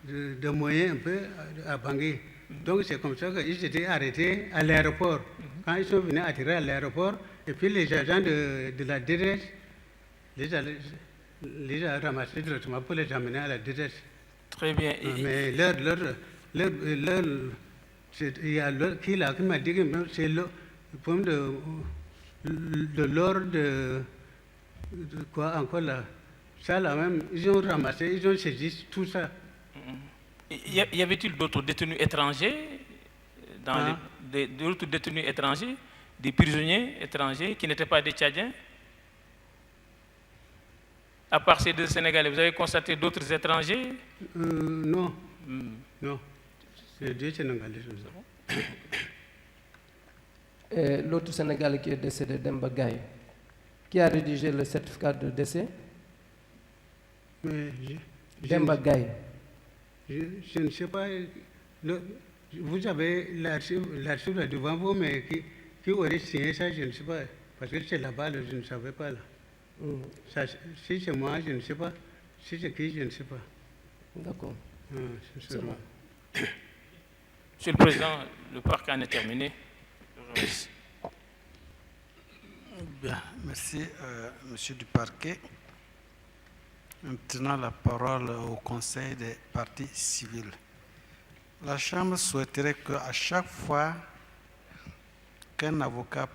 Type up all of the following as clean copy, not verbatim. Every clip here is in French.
de moyens un peu à Bangui. Donc c'est comme ça qu'ils étaient arrêtés à l'aéroport. Quand ils sont venus atterrir à l'aéroport, et puis les agents de la DDS les a ramassés directement pour les amener à la DDS. Très bien. Mais il y a l'autre qui m'a dit que c'est le problème de l'ordre de quoi encore là. Ça là même, ils ont ramassé, ils ont saisi tout ça. Y avait-il d'autres détenus étrangers d'autres détenus étrangers, des prisonniers étrangers qui n'étaient pas des Tchadiens? À part ces deux Sénégalais, vous avez constaté d'autres étrangers? Non. Non. C'est deux Sénégalais. L'autre Sénégalais qui est décédé, Demba Gaye, qui a rédigé le certificat de décès? Demba Gaye. Je ne sais pas. Vous avez l'archive devant vous, mais qui aurait signé ça, je ne sais pas. Parce que c'est là-bas, je ne savais pas. Là. Si c'est moi, je ne sais pas. Si c'est qui, je ne sais pas. D'accord. C'est bon. Monsieur le Président, le parc en est terminé. Bien, merci, Monsieur du Parquet. Maintenant, la parole au Conseil des parties civiles. La Chambre souhaiterait qu'à chaque fois qu'un avocat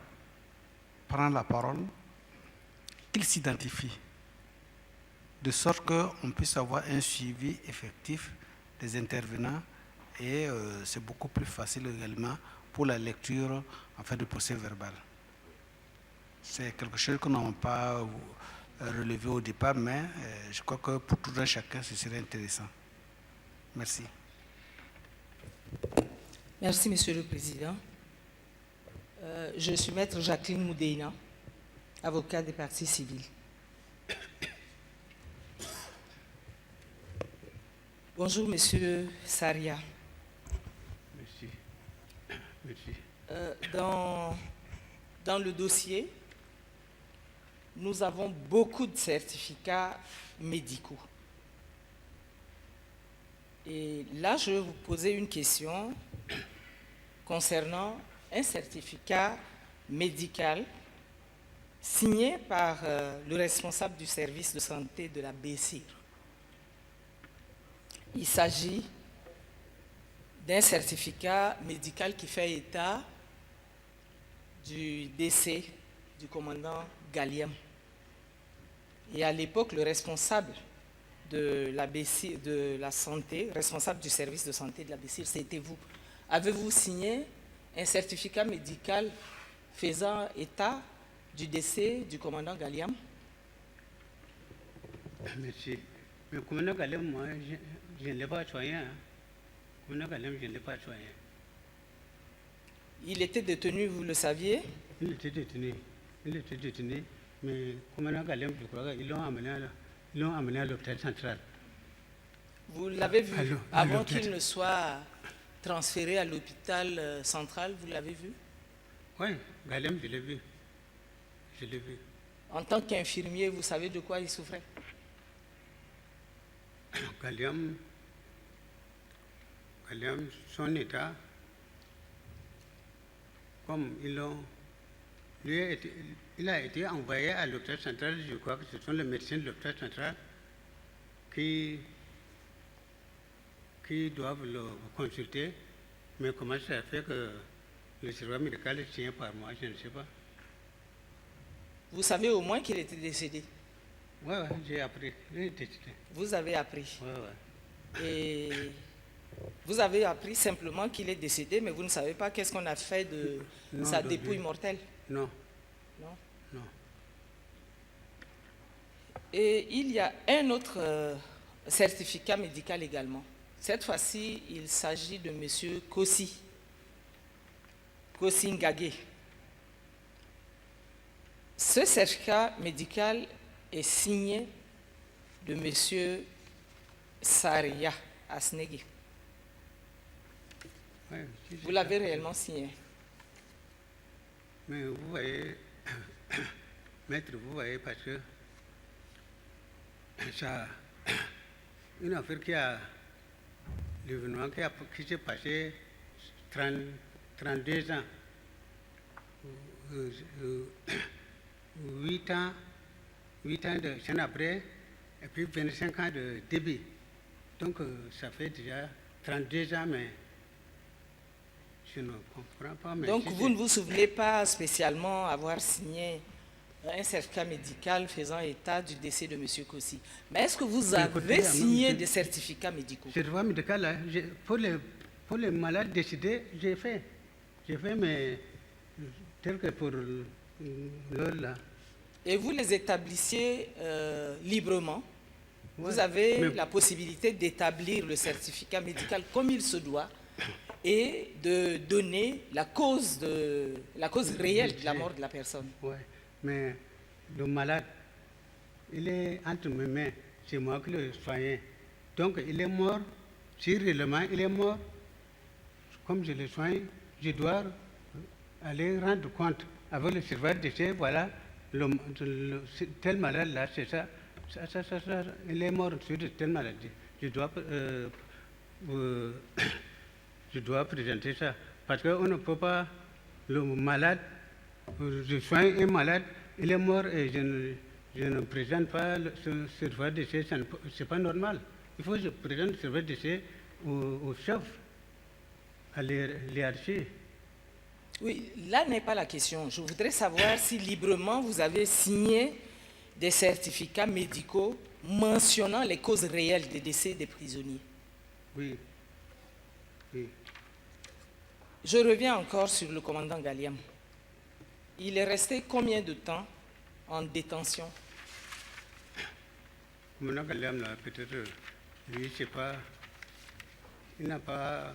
prend la parole, qu'il s'identifie, de sorte qu'on puisse avoir un suivi effectif des intervenants et c'est beaucoup plus facile également pour la lecture en fait, du procès verbal. C'est quelque chose que nous n'avons pas relevé au départ, mais je crois que pour tout un chacun, ce serait intéressant. Merci. Merci, Monsieur le Président. Je suis Maître Jacqueline Moudeina, avocat des parties civiles. Bonjour, Monsieur Saria. Merci. Merci. Dans le dossier, nous avons beaucoup de certificats médicaux. Et là, je vais vous poser une question concernant un certificat médical signé par le responsable du service de santé de la BCIR. Il s'agit d'un certificat médical qui fait état du décès du commandant Galliam. Et à l'époque, le responsable de la BCIR, de la santé, responsable du service de santé de la BCIR, c'était vous. Avez-vous signé un certificat médical faisant état du décès du commandant Galliam? Merci. Mais le commandant Galliam, moi, je ne l'ai pas soigné. Le commandant Galliam, je ne l'ai pas soigné. Il était détenu, vous le saviez? Il était détenu. Mais le commandant Galliam, je crois qu'ils l'ont amené à l'hôpital central. Vous l'avez vu avant qu'il ne soit transféré à l'hôpital central, vous l'avez vu? Oui, Galliam, je l'ai vu. Je l'ai vu. En tant qu'infirmier, vous savez de quoi il souffrait? Galliam, son état, comme il a été envoyé à l'hôpital central, je crois que ce sont les médecins de l'hôpital central qui doivent le consulter. Mais comment ça fait que le certificat médical est signé par moi, je ne sais pas. Vous savez au moins qu'il était décédé? Oui, j'ai appris. Il est décédé. Vous avez appris? Oui. Et vous avez appris simplement qu'il est décédé, mais vous ne savez pas qu'est-ce qu'on a fait de sa dépouille mortelle? Non. Non? Non. Et il y a un autre certificat médical également. Cette fois-ci, il s'agit de M. Kossi Ngagé. Ce certificat médical est signé de M. Saria Asnegui. Oui, vous l'avez réellement signé? Mais vous voyez, maître, vous voyez, parce que ça, une affaire qui a l'événement qui s'est passé 32 ans, 8 ans, 8 ans de chaîne après, et puis 25 ans de débit. Donc ça fait déjà 32 ans, mais je ne comprends pas. Mais Donc si vous ne vous souvenez pas spécialement avoir signé un certificat médical faisant état du décès de M. Kossi. Mais est-ce que vous avez signé des certificats médicaux? certificat médical, là, pour les malades décédés, j'ai fait. J'ai fait, mais tel que pour l'autre là. Et vous les établissiez librement. Ouais, Vous avez mais- la possibilité d'établir le certificat médical comme il se doit et de donner la cause réelle de la mort de la personne. Ouais, mais le malade, il est entre mes mains, c'est moi qui le soignais. Donc il est mort, si réellement il est mort, comme je le soigne, je dois aller rendre compte avec le serveur de décès, voilà, tel malade là, c'est ça, il est mort sur de telle maladie. Je dois présenter ça, parce qu'on ne peut pas, le malade, je soigne un malade, il est mort et je ne présente pas ce certificat de décès, ce n'est pas normal. Il faut que je présente le certificat de décès au chef, à l'hierarchie. Oui, là n'est pas la question. Je voudrais savoir si librement vous avez signé des certificats médicaux mentionnant les causes réelles des décès des prisonniers. Oui. Oui. Je reviens encore sur le commandant Galiam. Il est resté combien de temps en détention? Mon Galiam, là, peut-être, lui, je sais pas, il n'a pas,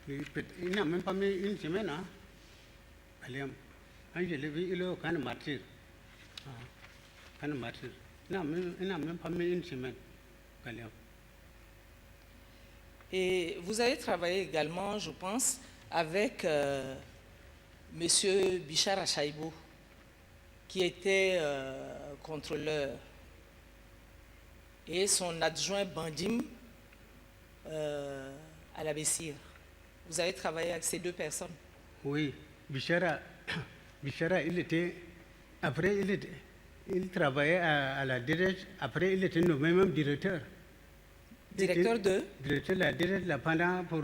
il n'a même pas mis une semaine, hein, Galiam. Quand je l'ai vu, il est au camp de martyr. Camp de martyr. Il n'a même pas mis une semaine, Galiam. Et vous avez travaillé également, je pense, avec M. Bichar Achaïbo, qui était contrôleur, et son adjoint Bandim à la Bessire. Vous avez travaillé avec ces deux personnes? Oui, Bichara, il était, après, il travaillait à la DRH, après, il était nommé même directeur. Directeur de? Directeur de la DRH là, pendant pour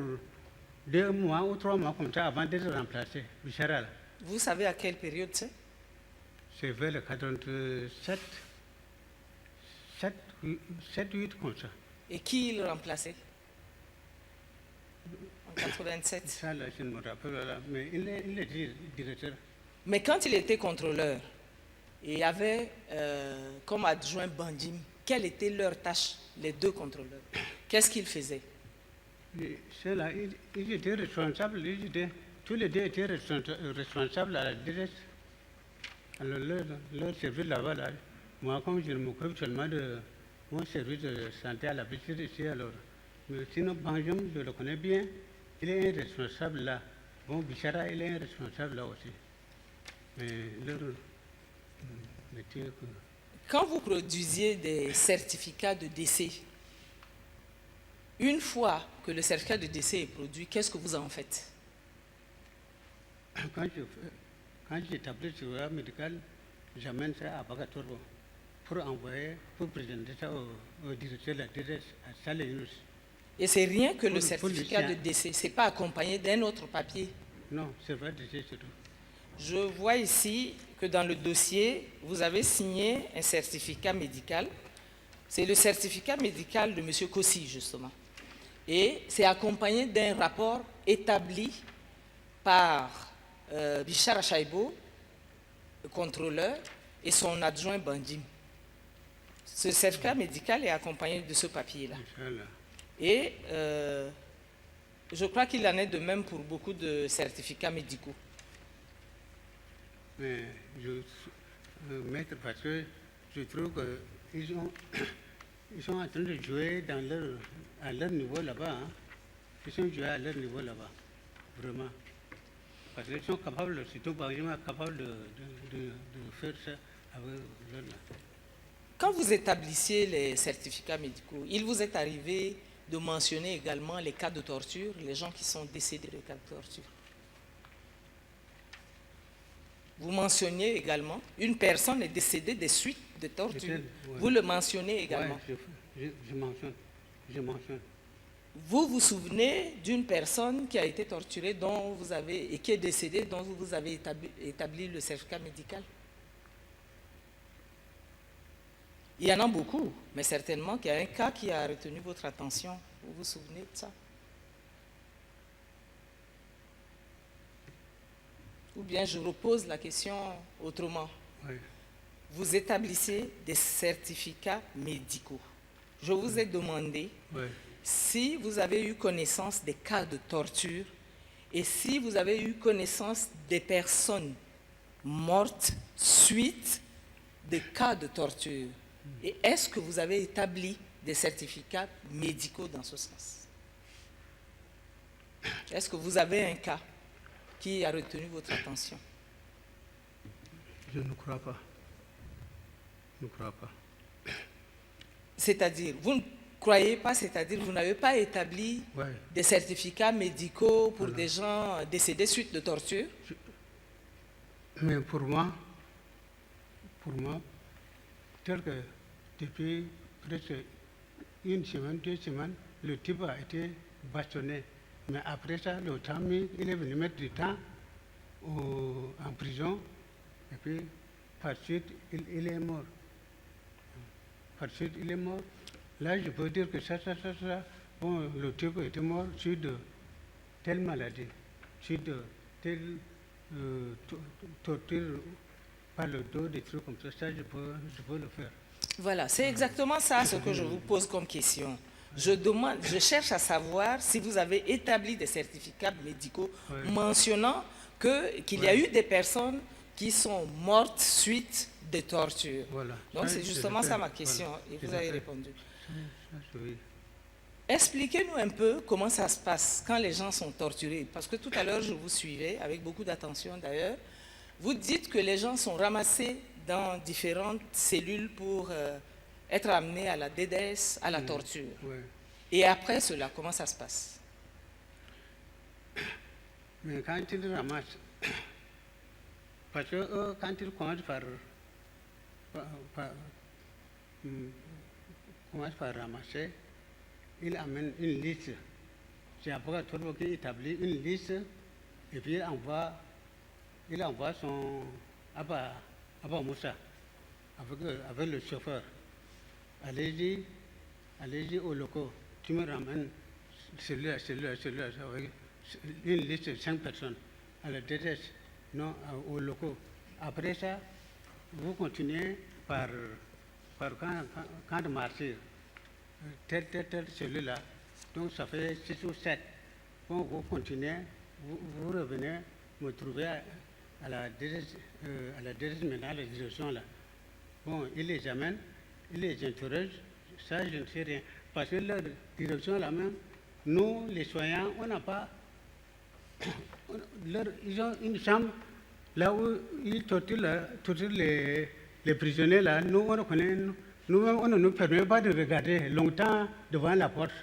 2 mois ou 3 mois comme ça, avant d'être remplacé, Bichara. Vous savez à quelle période c'est? C'est vers le 87, 7, 8 comme ça. Et qui le remplaçait? En 87. Ça, là, je ne me rappelle pas, là, mais il est directeur. Mais quand il était contrôleur et avait comme adjoint Bandim, quelle était leur tâche, les deux contrôleurs? Qu'est-ce qu'ils faisaient? Ceux-là, ils étaient responsables, tous les deux étaient responsables à la DRH. Alors, leur service là-bas, là, moi, comme je m'occupe seulement de mon service de santé à la Bessire ici, alors, mais sinon, Banjum, je le connais bien, il est un responsable là. Bon, Bichara, il est un responsable là aussi. Mais leur métier. Quand vous produisiez des certificats de décès, une fois que le certificat de décès est produit, qu'est-ce que vous en faites? Quand j'établis le certificat médical, j'amène ça à Bagatorbo pour envoyer, pour présenter ça au directeur de la DRS à Salé-Yunus. Et c'est rien que le Pour certificat le de décès, ce n'est pas accompagné d'un autre papier. Non, c'est vrai, c'est tout. Je vois ici que dans le dossier, vous avez signé un certificat médical. C'est le certificat médical de M. Kossi, justement. Et c'est accompagné d'un rapport établi par Bichar Achaïbo, le contrôleur, et son adjoint Bandim. Ce certificat médical est accompagné de ce papier-là. Inch'Allah. Et je crois qu'il en est de même pour beaucoup de certificats médicaux. Mais maître, parce que je trouve qu'ils sont en train de jouer à leur niveau là-bas. Hein. Ils sont joués à leur niveau là-bas, vraiment. Parce qu'ils sont capables, surtout par exemple, capables de faire ça avec leur là. Quand vous établissiez les certificats médicaux, il vous est arrivé de mentionner également les cas de torture, les gens qui sont décédés de cas de torture. Vous mentionniez également, une personne est décédée des suites de torture. Ouais. Vous le mentionnez également. Ouais, je mentionne. Vous vous souvenez d'une personne qui a été torturée et qui est décédée, dont vous avez établi le certificat médical? Il y en a beaucoup, mais certainement qu'il y a un cas qui a retenu votre attention. Vous vous souvenez de ça? Ou bien je repose la question autrement. Ouais. Vous établissez des certificats médicaux. Je vous ai demandé Ouais. si vous avez eu connaissance des cas de torture et si vous avez eu connaissance des personnes mortes suite des cas de torture. Et est-ce que vous avez établi des certificats médicaux dans ce sens? Est-ce que vous avez un cas qui a retenu votre attention? Je ne crois pas. Je ne crois pas. C'est-à-dire, vous ne croyez pas, c'est-à-dire vous n'avez pas établi Ouais. des certificats médicaux pour Voilà. des gens décédés suite de torture? Mais pour moi, tel que depuis presque une semaine, 2 semaines, le type a été bâtonné. Mais après ça, le temps mis, il est venu mettre du temps en prison. Et puis, par suite, il est mort. Par suite, il est mort. Là, je peux dire que ça. Bon, le type était mort suite de telle maladie, suite de telle torture par le dos, des trucs comme ça. Ça, je peux le faire. Voilà, c'est exactement ça ce que je vous pose comme question. Je cherche à savoir si vous avez établi des certificats médicaux Ouais. mentionnant qu'il y a eu des personnes qui sont mortes suite de torture. Voilà. Donc Ça, c'est je justement le ça fais. ma question Voilà. et Je vous le avez fais. répondu. Ça, oui. Expliquez-nous un peu comment ça se passe quand les gens sont torturés. Parce que tout à l'heure, je vous suivais, avec beaucoup d'attention d'ailleurs. Vous dites que les gens sont ramassés dans différentes cellules pour être amenés à la DDS, à la torture. Ouais. Et après cela, comment ça se passe? Mais quand ils ramassent, parce que quand ils commencent par ramasser, ils amènent une liste. C'est après Torbo qui établit une liste et puis il envoie son Abba Moussa avec le chauffeur. Allez-y au locaux, tu me ramènes celui-là, avec une liste de 5 personnes à la DTS, non, aux locaux. Après ça, vous continuez par camp de martyrs, tel, celui-là. Donc ça fait 6 ou 7. Bon, vous continuez, vous revenez me trouver à la DTS maintenant, à la direction là. Bon, ils les amènent, ils les interrogent, ça je ne sais rien. Parce que leur direction là-même, nous les soignants, on n'a pas. Ils ont une chambre là où ils torturent les prisonniers là. Nous, on connaît, nous-mêmes, on ne nous permet pas de regarder longtemps devant la porte.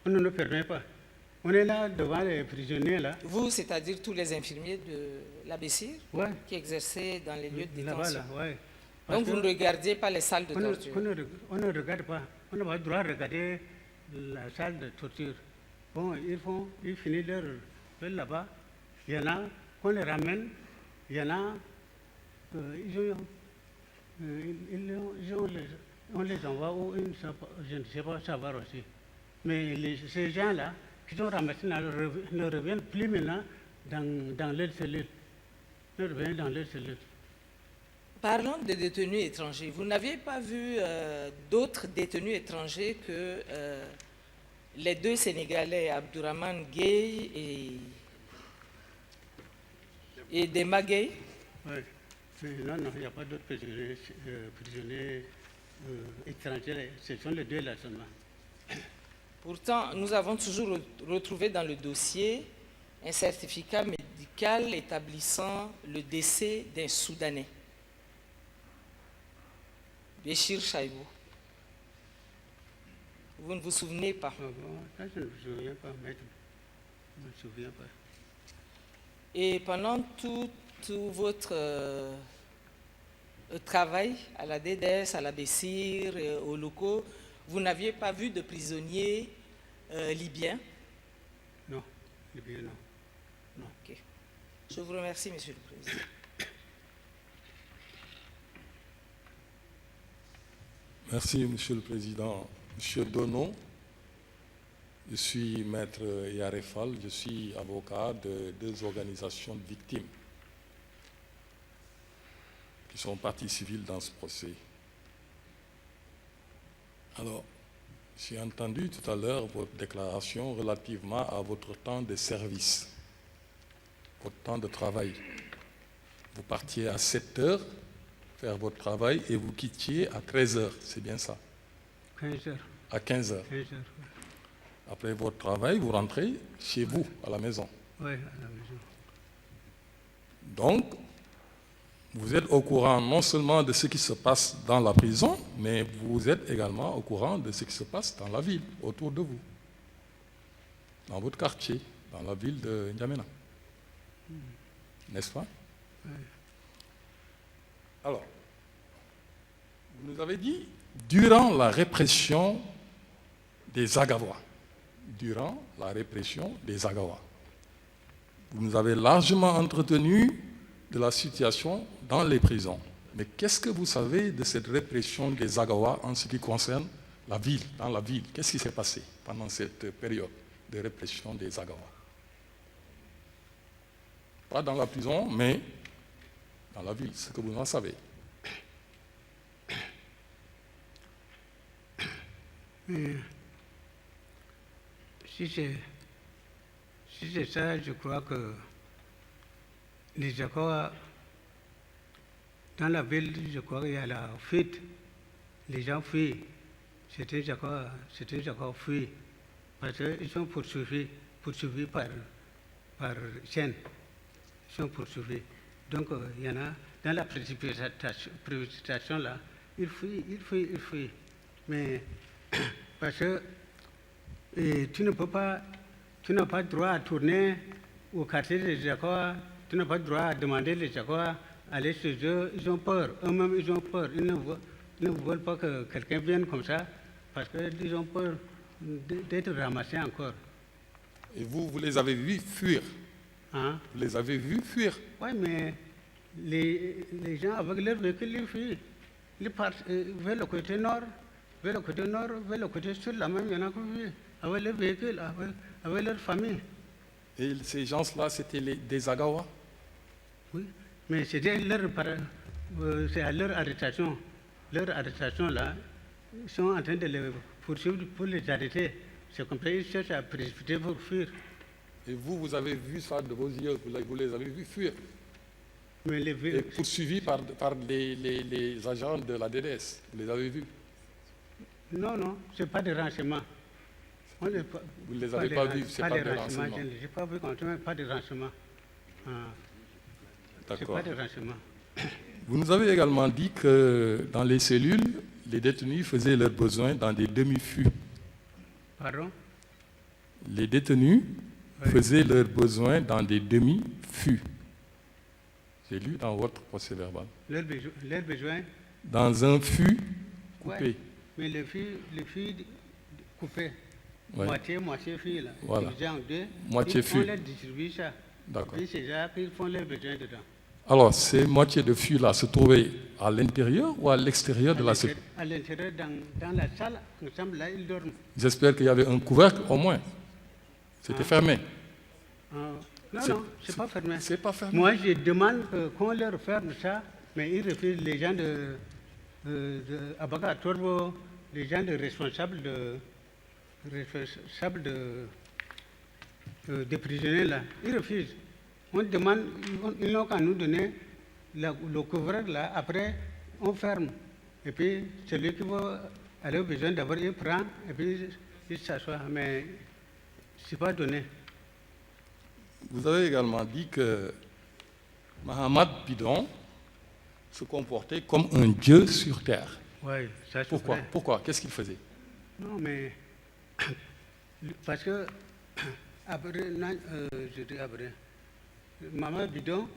On ne nous permet pas. On est là devant les prisonniers là. Vous, c'est-à-dire tous les infirmiers de l'ABCIR Ouais. qui exerçaient dans les lieux de Là-bas, détention. là, ouais. Parce Donc vous que ne regardiez pas les salles de torture. on ne regarde pas. On n'a pas le droit de regarder la salle de torture. Bon, ils finissent leur là-bas. Il y en a qu'on les ramène. Il y en a, on les envoie où je ne sais pas savoir aussi. Mais ces gens-là qui sont ramassés ne reviennent plus maintenant dans leur cellule. Ne reviennent dans leur cellule. Parlons de détenus étrangers. Vous n'aviez pas vu d'autres détenus étrangers que les deux Sénégalais, Abdourahmane Gueye et Demba Gueye? Oui. Non, il n'y a pas d'autres prisonniers étrangers. Ce sont les deux là seulement. Pourtant, nous avons toujours retrouvé dans le dossier un certificat médical établissant le décès d'un Soudanais, Béchir Chaïbou. Vous ne vous souvenez pas. Ah bon, ça, je ne me souviens pas, maître. Je ne me souviens pas. Et pendant tout votre travail à la DDS, à la BESIR, aux locaux, vous n'aviez pas vu de prisonniers libyens? Non, les billets, non. Non. Ok. Je vous remercie, Monsieur le Président. Merci, Monsieur le Président. Monsieur Dono, je suis maître Yarefal, je suis avocat de 2 organisations de victimes qui sont parties civiles dans ce procès. Alors, j'ai entendu tout à l'heure votre déclaration relativement à votre temps de service, votre temps de travail. Vous partiez à 7 heures faire votre travail et vous quittiez à 13 heures, c'est bien ça? 15 heures. À 15 heures. 15 heures, Après votre travail, vous rentrez chez vous, à la maison. oui. Ouais, à la maison. Donc, vous êtes au courant non seulement de ce qui se passe dans la prison, mais vous êtes également au courant de ce qui se passe dans la ville, autour de vous, dans votre quartier, dans la ville de N'Djamena. N'est-ce pas? Alors, vous nous avez dit, durant la répression des Agawa, durant la répression des Agawa, vous nous avez largement entretenu de la situation dans les prisons. Mais qu'est-ce que vous savez de cette répression des Agawa en ce qui concerne la ville, dans la ville? Qu'est-ce qui s'est passé pendant cette période de répression des Agawa? Pas dans la prison, mais dans la ville, ce que vous en savez. Mais si c'est ça, je crois que les Jacois, dans la ville, je crois qu'il y a la fuite. Les gens fuient. C'était Jacois fuient. Parce qu'ils sont poursuivis par chaîne. Ils sont poursuivis. Donc, il y en a, dans la précipitation là, ils fuient. Mais, parce que tu n'as pas droit à tourner au quartier des Jacois, tu n'as pas droit à demander les Jacois aller chez eux. Ils ont peur, eux-mêmes ils ont peur. Ils ne veulent pas que quelqu'un vienne comme ça, parce qu'ils ont peur d'être ramassés encore. Et vous les avez vus fuir? Hein? Vous les avez vus fuir? Oui, mais les gens avec leur véhicule, ils fuient. Ils partent vers le côté nord, vers le côté sud, là même, il y en a qui fuient, avec leur véhicule, avec leur famille. Et ces gens-là, c'était des Agawa? Oui, mais c'est à leur arrestation. Leur arrestation, là, ils sont en train de les poursuivre pour les arrêter. C'est comme ça qu'ils cherchent à précipiter pour fuir. Et vous avez vu ça de vos yeux, vous les avez vus fuir? Mais Et poursuivis par les agents de la DDS, vous les avez vus? Non, ce n'est pas des renseignements. Vous ne les avez pas vus, ce n'est pas des renseignements. Je n'ai pas vu quand même pas de renseignements. C'est D'accord. pas de renseignements. Vous nous avez également dit que dans les cellules, les détenus faisaient leurs besoins dans des demi-fûts. Pardon? Les détenus Oui. faisaient leurs besoins dans des demi-fûts. J'ai lu dans votre procès-verbal. Leurs besoins? Dans un fût coupé. Ouais. Mais les filles coupées. Ouais. Moitié filles, là. Voilà. Divisées en deux. Moitié ils fût. font leur distribuer ça. D'accord. Puis c'est ça, puis ils font leurs besoins dedans. Alors, ces moitiés de fûts-là se trouvaient à l'intérieur ou à l'extérieur de la cellule? À l'intérieur, dans la salle, ensemble, là, ils dorment. J'espère qu'il y avait un couvercle au moins. C'était fermé. Non, c'est pas fermé. C'est pas fermé. Moi, je demande qu'on leur ferme ça, mais ils refusent. Les gens de Abaga Torbo, les gens de responsables des prisonniers là, ils refusent. On demande, ils n'ont qu'à nous donner le couvercle là, après on ferme. Et puis celui qui va aller au besoin d'abord, il prend et puis il s'assoit. Mais ce n'est pas donné. Vous avez également dit que Mahamad Bidon se comportait comme un dieu sur terre. Oui, ça c'est Pourquoi? vrai. Pourquoi? Qu'est-ce qu'il faisait? Non, mais Parce que, après, je dis après, Maman Bidon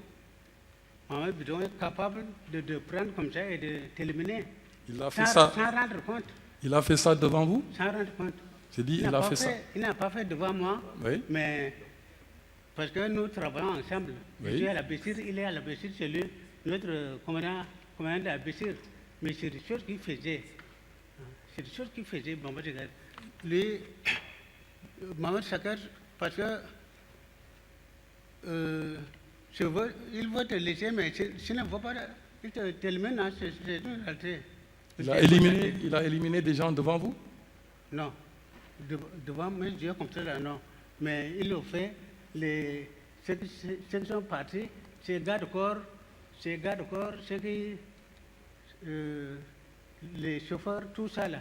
est capable de prendre comme ça et de t'éliminer. Il a fait Sans ça. rendre compte. Il a fait ça devant vous? Sans rendre compte. J'ai dit, il a fait ça. Il n'a pas fait devant moi, Oui. mais parce que nous travaillons ensemble. Oui. Je suis à la Bessir, il est à la Bessir, c'est lui, notre commandant de la Bessir. Mais c'est des choses qu'il faisait. C'est des choses qu'il faisait, Maman Sakar. Lui, Maman Sakar, parce que il veut te laisser, mais s'il ne veut pas, il t'élimine, hein, c'est une réalité. Il a éliminé des gens devant vous? Non. Devant mes yeux comme ça, là, non. Mais il le fait, ceux qui sont partis, ces gardes-corps, ceux qui, les chauffeurs, tout ça là.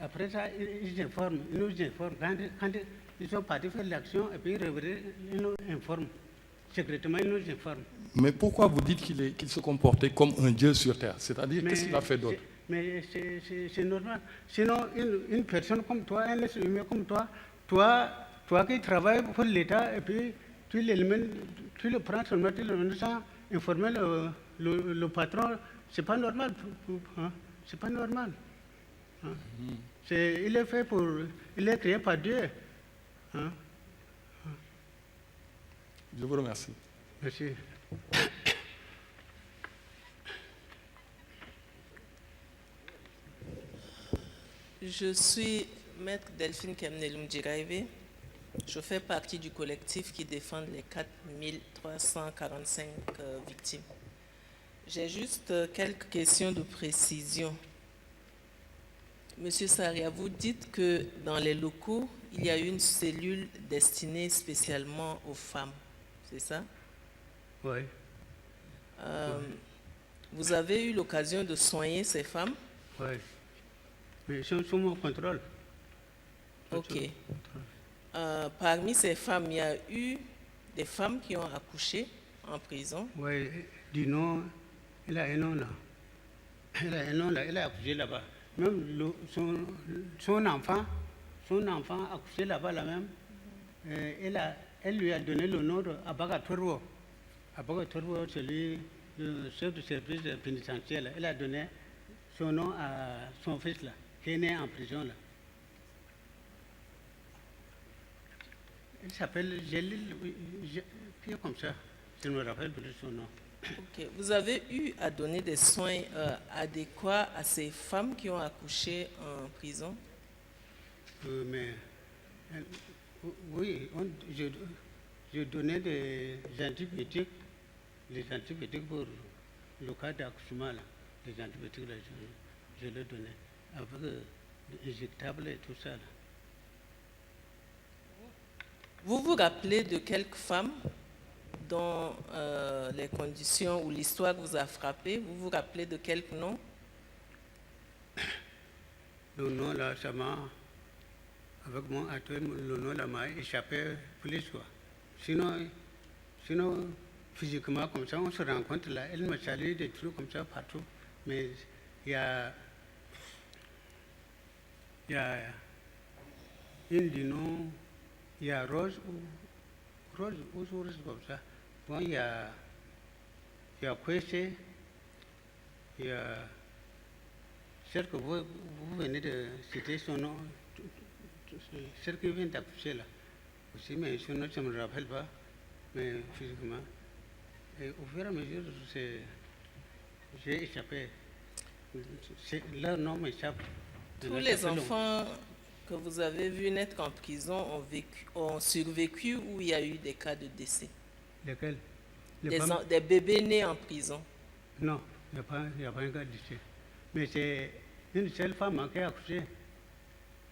Après ça, ils nous informent. Quand ils sont partis faire l'action, et puis ils nous informent. Secrètement, ils nous informent. Mais pourquoi vous dites qu'il se comportait comme un dieu sur terre? C'est-à-dire, qu'est-ce qu'il a fait d'autre? Mais c'est normal. Sinon, une personne comme toi, un être humain comme toi qui travailles pour l'État, et puis tu l'élimines, tu le prends seulement, tu le sans informer le patron, c'est pas normal. Hein? C'est pas normal. Hein? Il est créé par Dieu. Hein? Je vous remercie. Merci. Je suis maître Delphine Kemnelum Djiraïve. Je fais partie du collectif qui défend les 4345 victimes. J'ai juste quelques questions de précision. Monsieur Saria, vous dites que dans les locaux, il y a une cellule destinée spécialement aux femmes, c'est ça? Oui. Vous avez eu l'occasion de soigner ces femmes? Oui. Mais c'est sous mon contrôle. Ok. Parmi ces femmes, il y a eu des femmes qui ont accouché en prison? Oui, du nom, il a un nom là. Il a accouché là-bas. Même son enfant a accouché là-bas là même. Elle lui a donné le nom d'Abaga Torwo. Abaga Torwo, c'est lui, le chef de service pénitentiaire. Elle a donné son nom à son fils là, qui est né en prison là. Il s'appelle Gélil, qui est comme ça. Je ne me rappelle plus son nom. Ok. Vous avez eu à donner des soins adéquats à ces femmes qui ont accouché en prison? Oui, je donnais des antibiotiques pour le cas d'accouchement là. Les antibiotiques là, je les donnais avec des injectables et tout ça là. Vous vous rappelez de quelques femmes dont les conditions ou l'histoire vous a frappé? Vous vous rappelez de quelques noms? Le nom là, ça m'a, avec mon atelier, le nom là m'a échappé plus quoi. Sinon, physiquement comme ça, on se rencontre là, elle me salue des trucs comme ça partout. Mais il y a une du nom, il y a Rose comme ça. Bon, il y a Kwese, il y a celle que vous venez de citer son nom, celle qui vient d'accoucher là. Aussi, mais son nom, je ne me rappelle pas, mais physiquement. Et au fur et à mesure, j'ai échappé. Leur nom m'échappe. Tous les enfants que vous avez vus naître en prison ont survécu ou il y a eu des cas de décès? Lesquels? Des bébés nés en prison? Non, il n'y a pas un cas de décès. Mais c'est une seule femme qui a accouché.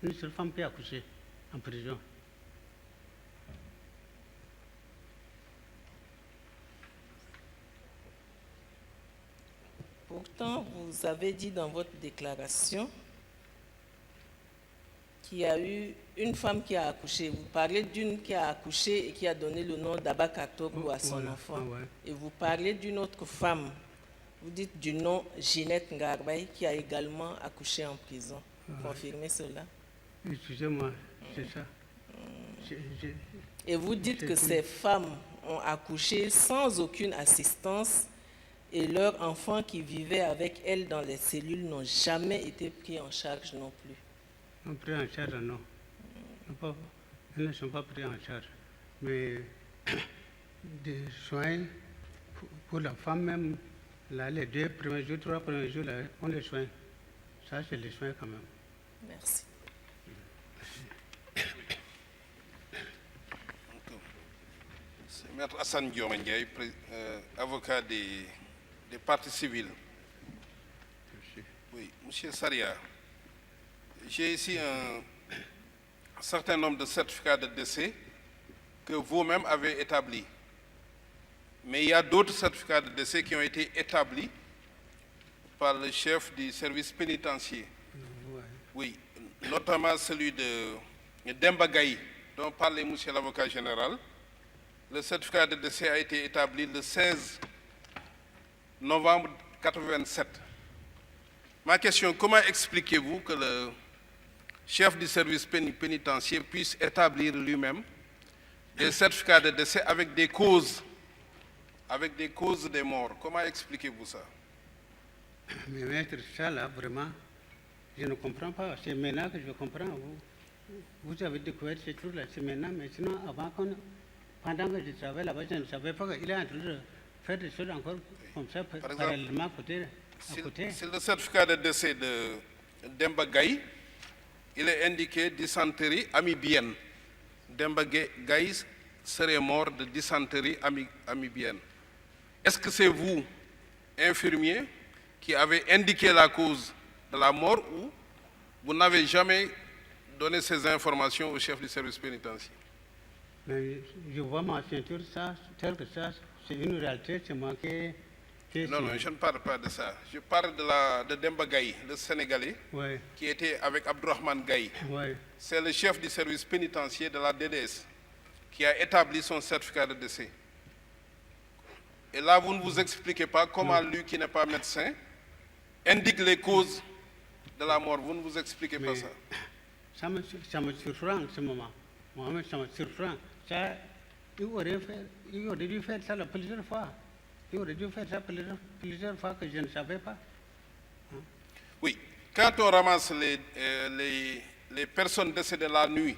Une seule femme qui a accouché en prison. Pourtant, vous avez dit dans votre déclaration qu'il y a eu une femme qui a accouché. Vous parlez d'une qui a accouché et qui a donné le nom d'Abakatogo à son enfant. Et vous parlez d'une autre femme, vous dites du nom Ginette Ngarbay, qui a également accouché en prison. Confirmez cela? Excusez-moi, c'est ça. Je- Et vous dites que C'est- ces femmes ont accouché sans aucune assistance et leurs enfants qui vivaient avec elles dans les cellules n'ont jamais été pris en charge non plus. Non, pris en charge, non. Elles ne sont pas prises en charge. Mais des soins pour la femme même, là, les 2 premiers jours, 3 premiers jours, là, on les soigne. Ça, c'est les soins quand même. Merci. C'est Maître Hassan Guillaume Ndiaye, avocat des parties civiles. Oui, Monsieur Saria, j'ai ici un certain nombre de certificats de décès que vous-même avez établis. Mais il y a d'autres certificats de décès qui ont été établis par le chef du service pénitentiaire. Ouais. Oui, notamment celui de Demba Gaye, dont parlait Monsieur l'avocat général. Le certificat de décès a été établi le 16 novembre 1987. Ma question, comment expliquez-vous que le chef du service pénitentiaire puisse établir lui-même des certificats de décès avec des causes des morts? Comment expliquez-vous ça? Mais maître, ça là, vraiment, je ne comprends pas. C'est maintenant que je comprends. Vous avez découvert ces trucs-là, c'est maintenant, mais sinon, pendant que je travaillais là-bas, je ne savais pas qu'il est en train de faire des choses encore comme ça, exemple, parallèlement à côté. C'est le certificat de décès de Demba Gaye. Il est indiqué dysenterie amibienne. Demba Gaye serait mort de dysenterie amibienne. Est-ce que c'est vous, infirmier, qui avez indiqué la cause de la mort ou vous n'avez jamais donné ces informations au chef du service pénitentiaire? Mais je vois ma ceinture, ça, tel que ça, c'est une réalité, c'est moi qui... Non, non, je ne parle pas de ça. Je parle de Demba Gaye, le Sénégalais, Oui, qui était avec Abdourahmane Gaye. oui. C'est le chef du service pénitentiaire de la DDS qui a établi son certificat de décès. Et là, vous ne vous expliquez pas comment lui, qui n'est pas médecin, indique les causes de la mort. Vous ne vous expliquez pas Mais ça. ça me surprend en ce moment. Mohamed, ça me surprend. Ça, il aurait dû faire ça plusieurs fois. Il aurait dû faire ça plusieurs fois que je ne savais pas. Oui, quand on ramasse les personnes décédées la nuit,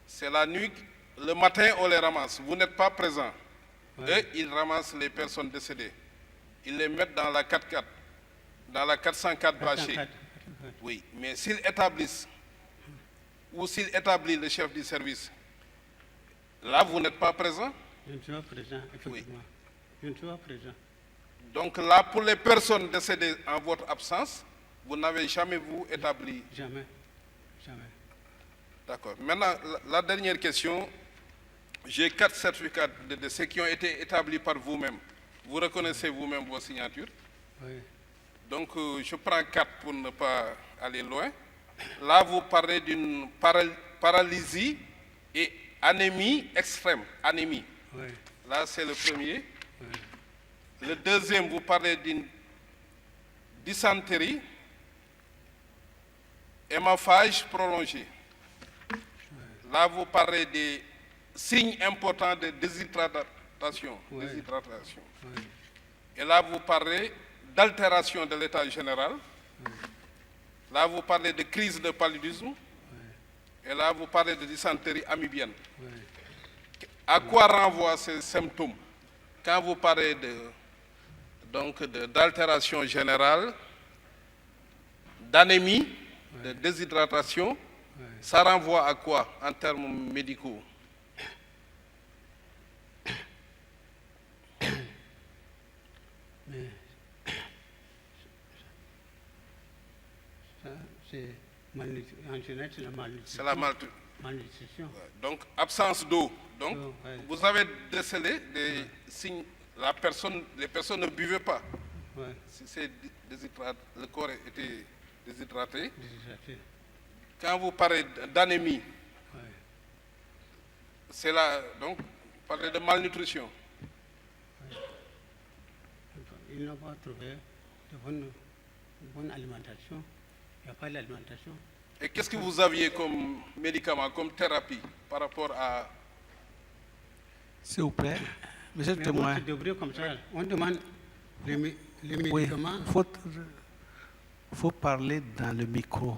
c'est la nuit, le matin on les ramasse. Vous n'êtes pas présent. Ouais. Eux, ils ramassent les personnes décédées. Ils les mettent dans la 4x4, dans la 404 bâchée. Oui, mais s'ils établissent, ou s'il établit le chef du service, là, vous n'êtes pas présent. Je ne suis pas présent, effectivement. Je ne suis pas présent. Donc là, pour les personnes décédées en votre absence, vous n'avez jamais, vous, établi. Jamais. Jamais. D'accord. Maintenant, la dernière question. J'ai 4 certificats de décès qui ont été établis par vous-même. Vous reconnaissez vous-même vos signatures. Oui. Donc, je prends 4 pour ne pas aller loin. Là, vous parlez d'une paralysie et anémie extrême. Anémie. Oui. Là, c'est le premier. Le deuxième, vous parlez d'une dysenterie, hémophage prolongé. Là, vous parlez des signes importants de déshydratation. Oui. Déshydratation. Oui. Et là, vous parlez d'altération de l'état général. Là, vous parlez de crise de paludisme. Et là, vous parlez de dysenterie amibienne. Oui. À quoi renvoient ces symptômes? Quand vous parlez d'altération générale, d'anémie, de déshydratation, ça renvoie à quoi en termes médicaux? Mais ça, c'est en général, c'est la malnutrition. C'est la malnutrition. Donc, absence d'eau. Donc, Ouais. vous avez décelé des signes. Les personnes ne buvaient pas. Ouais. Si c'est déshydraté, le corps était déshydraté. Déshydraté. Quand vous parlez d'anémie, Ouais. c'est là, donc, vous parlez de malnutrition. Ils n'ont pas trouvé de bonne alimentation. Il n'y a pas d'alimentation. Et qu'est-ce que vous aviez comme médicament, comme thérapie par rapport à... S'il vous plaît, monsieur le témoin. Comme ça, on demande les Oui, médicaments. il faut parler dans le micro.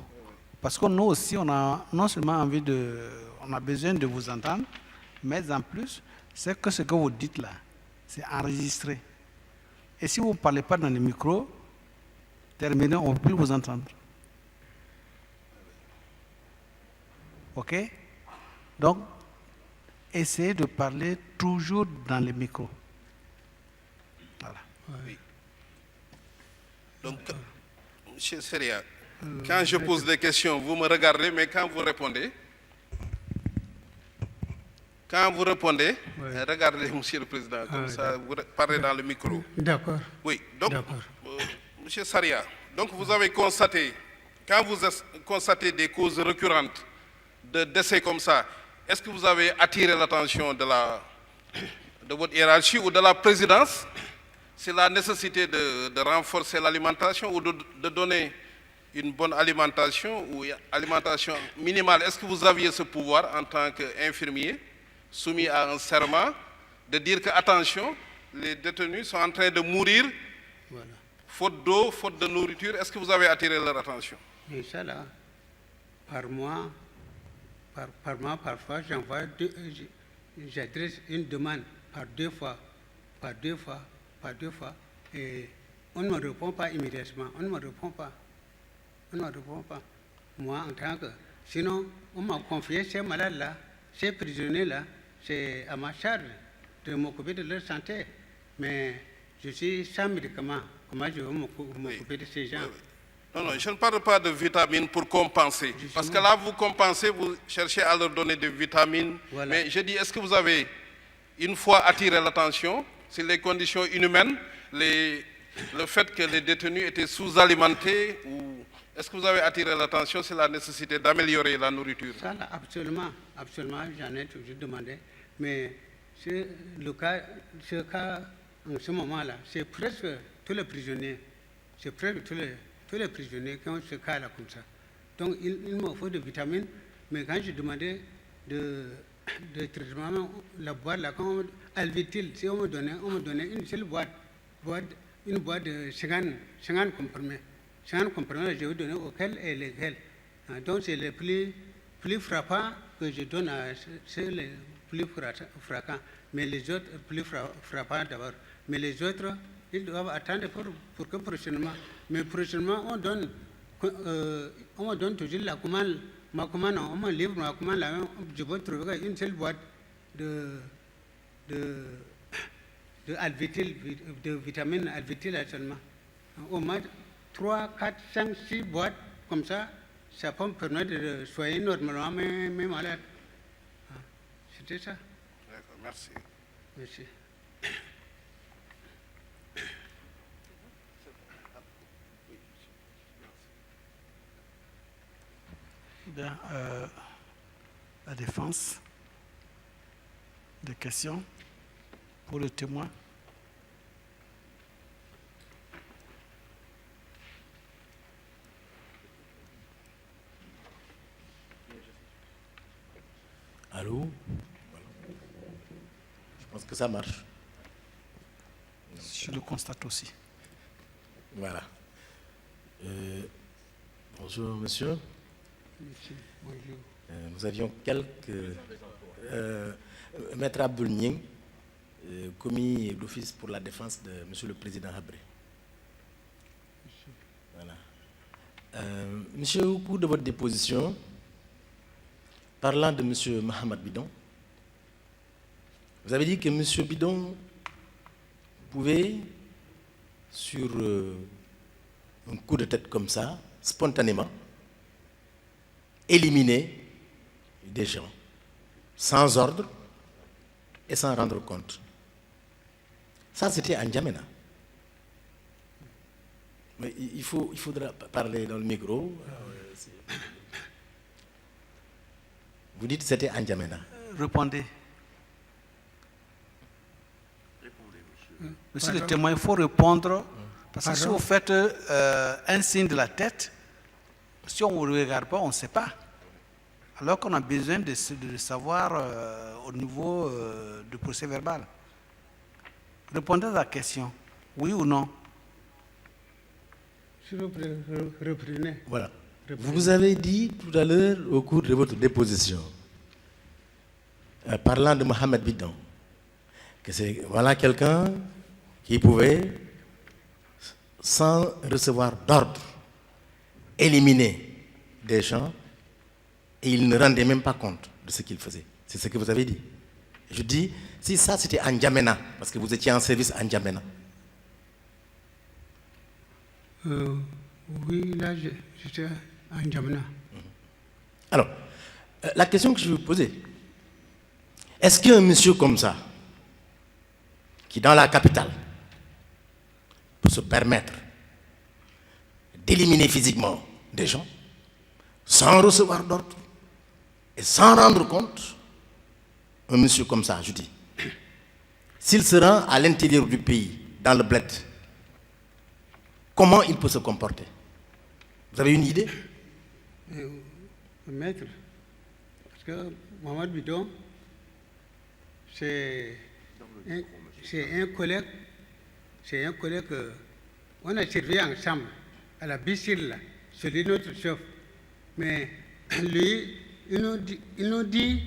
Parce que nous aussi, on a non seulement on a besoin de vous entendre, mais en plus, c'est que ce que vous dites là, c'est enregistré. Et si vous ne parlez pas dans le micro, terminé, on ne peut plus vous entendre. OK? Donc, essayez de parler toujours dans le micro. Voilà. Oui. Donc, M. Seria, quand je pose des questions, vous me regardez, mais quand vous répondez, regardez, Monsieur le Président, comme ça, vous parlez dans le micro. D'accord. Oui, donc, M. Saria, donc vous avez constaté, quand vous constatez des causes récurrentes de décès comme ça, est-ce que vous avez attiré l'attention de votre hiérarchie ou de la présidence? C'est la nécessité de renforcer l'alimentation ou de donner une bonne alimentation ou alimentation minimale. Est-ce que vous aviez ce pouvoir en tant qu'infirmier soumis à un serment de dire que, attention, les détenus sont en train de mourir, faute d'eau, faute de nourriture? Est-ce que vous avez attiré leur attention? Inch'Allah, par mois, parfois, j'adresse une demande par deux fois, et on ne me répond pas immédiatement, on ne me répond pas. Moi, en tant que... Sinon, on m'a confié ces malades-là, ces prisonniers-là, c'est à ma charge de m'occuper de leur santé. Mais je suis sans médicaments. Comment je vais m'occuper de ces gens? Non, je ne parle pas de vitamines pour compenser. Justement. Parce que là, vous compensez, vous cherchez à leur donner des vitamines. Voilà. Mais je dis, est-ce que vous avez, une fois attiré l'attention sur les conditions inhumaines, le fait que les détenus étaient sous-alimentés, ou est-ce que vous avez attiré l'attention sur la nécessité d'améliorer la nourriture? Ça, là, absolument, j'en ai toujours demandé. Mais le cas, en ce moment-là, c'est presque tous les prisonniers. C'est presque tous les prisonniers qui ont ce cas-là comme ça. Donc, il me faut des vitamines, mais quand je demandais de traitement, la boîte là, quand Alvitil, si on me donnait une seule boîte de 50 comprimés. 50 comprimés, je vais donner auquel et lesquels. Donc, c'est les plus frappants que je donne à ceux les plus frappants, mais les autres plus frappants d'abord. Mais les autres, ils doivent attendre pour que prochainement. Mais prochainement, on me donne toujours la commande, on me livre ma commande là, je peux trouver une seule boîte de Alvitil, de vitamine Alvitil seulement. Au moins 3, 4, 5, 6 boîtes comme ça peut me permettre de soigner normalement mes malades. C'était ça. D'accord, merci. Merci. Bien, la défense. Des questions pour le témoin? Allô? Je pense que ça marche. Je le constate aussi. Voilà. Bonjour, monsieur. Bonjour. Nous avions quelques... Maître Abdoul-Ning, commis d'office pour la défense de monsieur le président Habré. Voilà. Monsieur, au cours de votre déposition, parlant de monsieur Mohamed Bidon, vous avez dit que monsieur Bidon pouvait, sur un coup de tête comme ça, spontanément, éliminer des gens, sans ordre et sans rendre compte. Ça, c'était en N'Djamena. Mais il faudra parler dans le micro. Vous dites que c'était en N'Djamena. Répondez. Monsieur le témoin, il faut répondre, parce que si vous faites un signe de la tête, Si on ne regarde pas, on ne sait pas. Alors qu'on a besoin de savoir au niveau du procès verbal. Répondez à la question, oui ou non? S'il vous plaît, reprenez. Voilà. Vous avez dit tout à l'heure, au cours de votre déposition, parlant de Mohamed Bidon, que c'est voilà quelqu'un qui pouvait, sans recevoir d'ordre, éliminer des gens et il ne rendait même pas compte de ce qu'il faisait. C'est ce que vous avez dit. Je dis, si ça c'était en N'Djamena, parce que vous étiez en service en N'Djamena. Oui, là, j'étais à N'Djamena. Alors, la question que je vais vous poser, est-ce qu'un monsieur comme ça, qui dans la capitale, peut se permettre d'éliminer physiquement des gens, sans recevoir d'ordre, et sans rendre compte, un monsieur comme ça, je dis, s'il se rend à l'intérieur du pays, dans le bled, comment il peut se comporter? Vous avez une idée? Maître, parce que Mohamed Bidon, c'est un collègue, on a servi ensemble à la Bissile, là, celui de notre chef. Mais lui, il nous dit,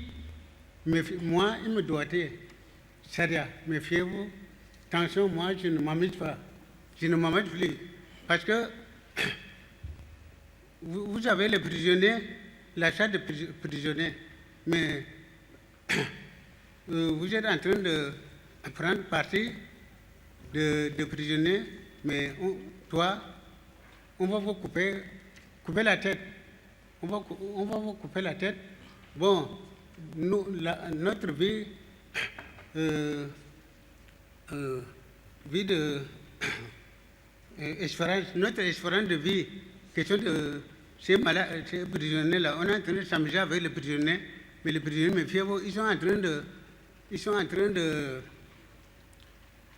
moi, il me doit dire, Sadia, méfiez-vous, attention, moi, je ne m'amuse pas, je ne m'amuse plus. Parce que vous avez les prisonniers, l'achat de prisonniers, mais vous êtes en train de prendre parti de prisonniers, mais toi, on va vous couper la tête. On va vous couper la tête. Bon, notre vie, vie de espérance, notre espérance de vie, question de ces prisonniers-là, on est en train de s'amuser avec les prisonniers, mais les prisonniers, méfiez-vous, ils sont en train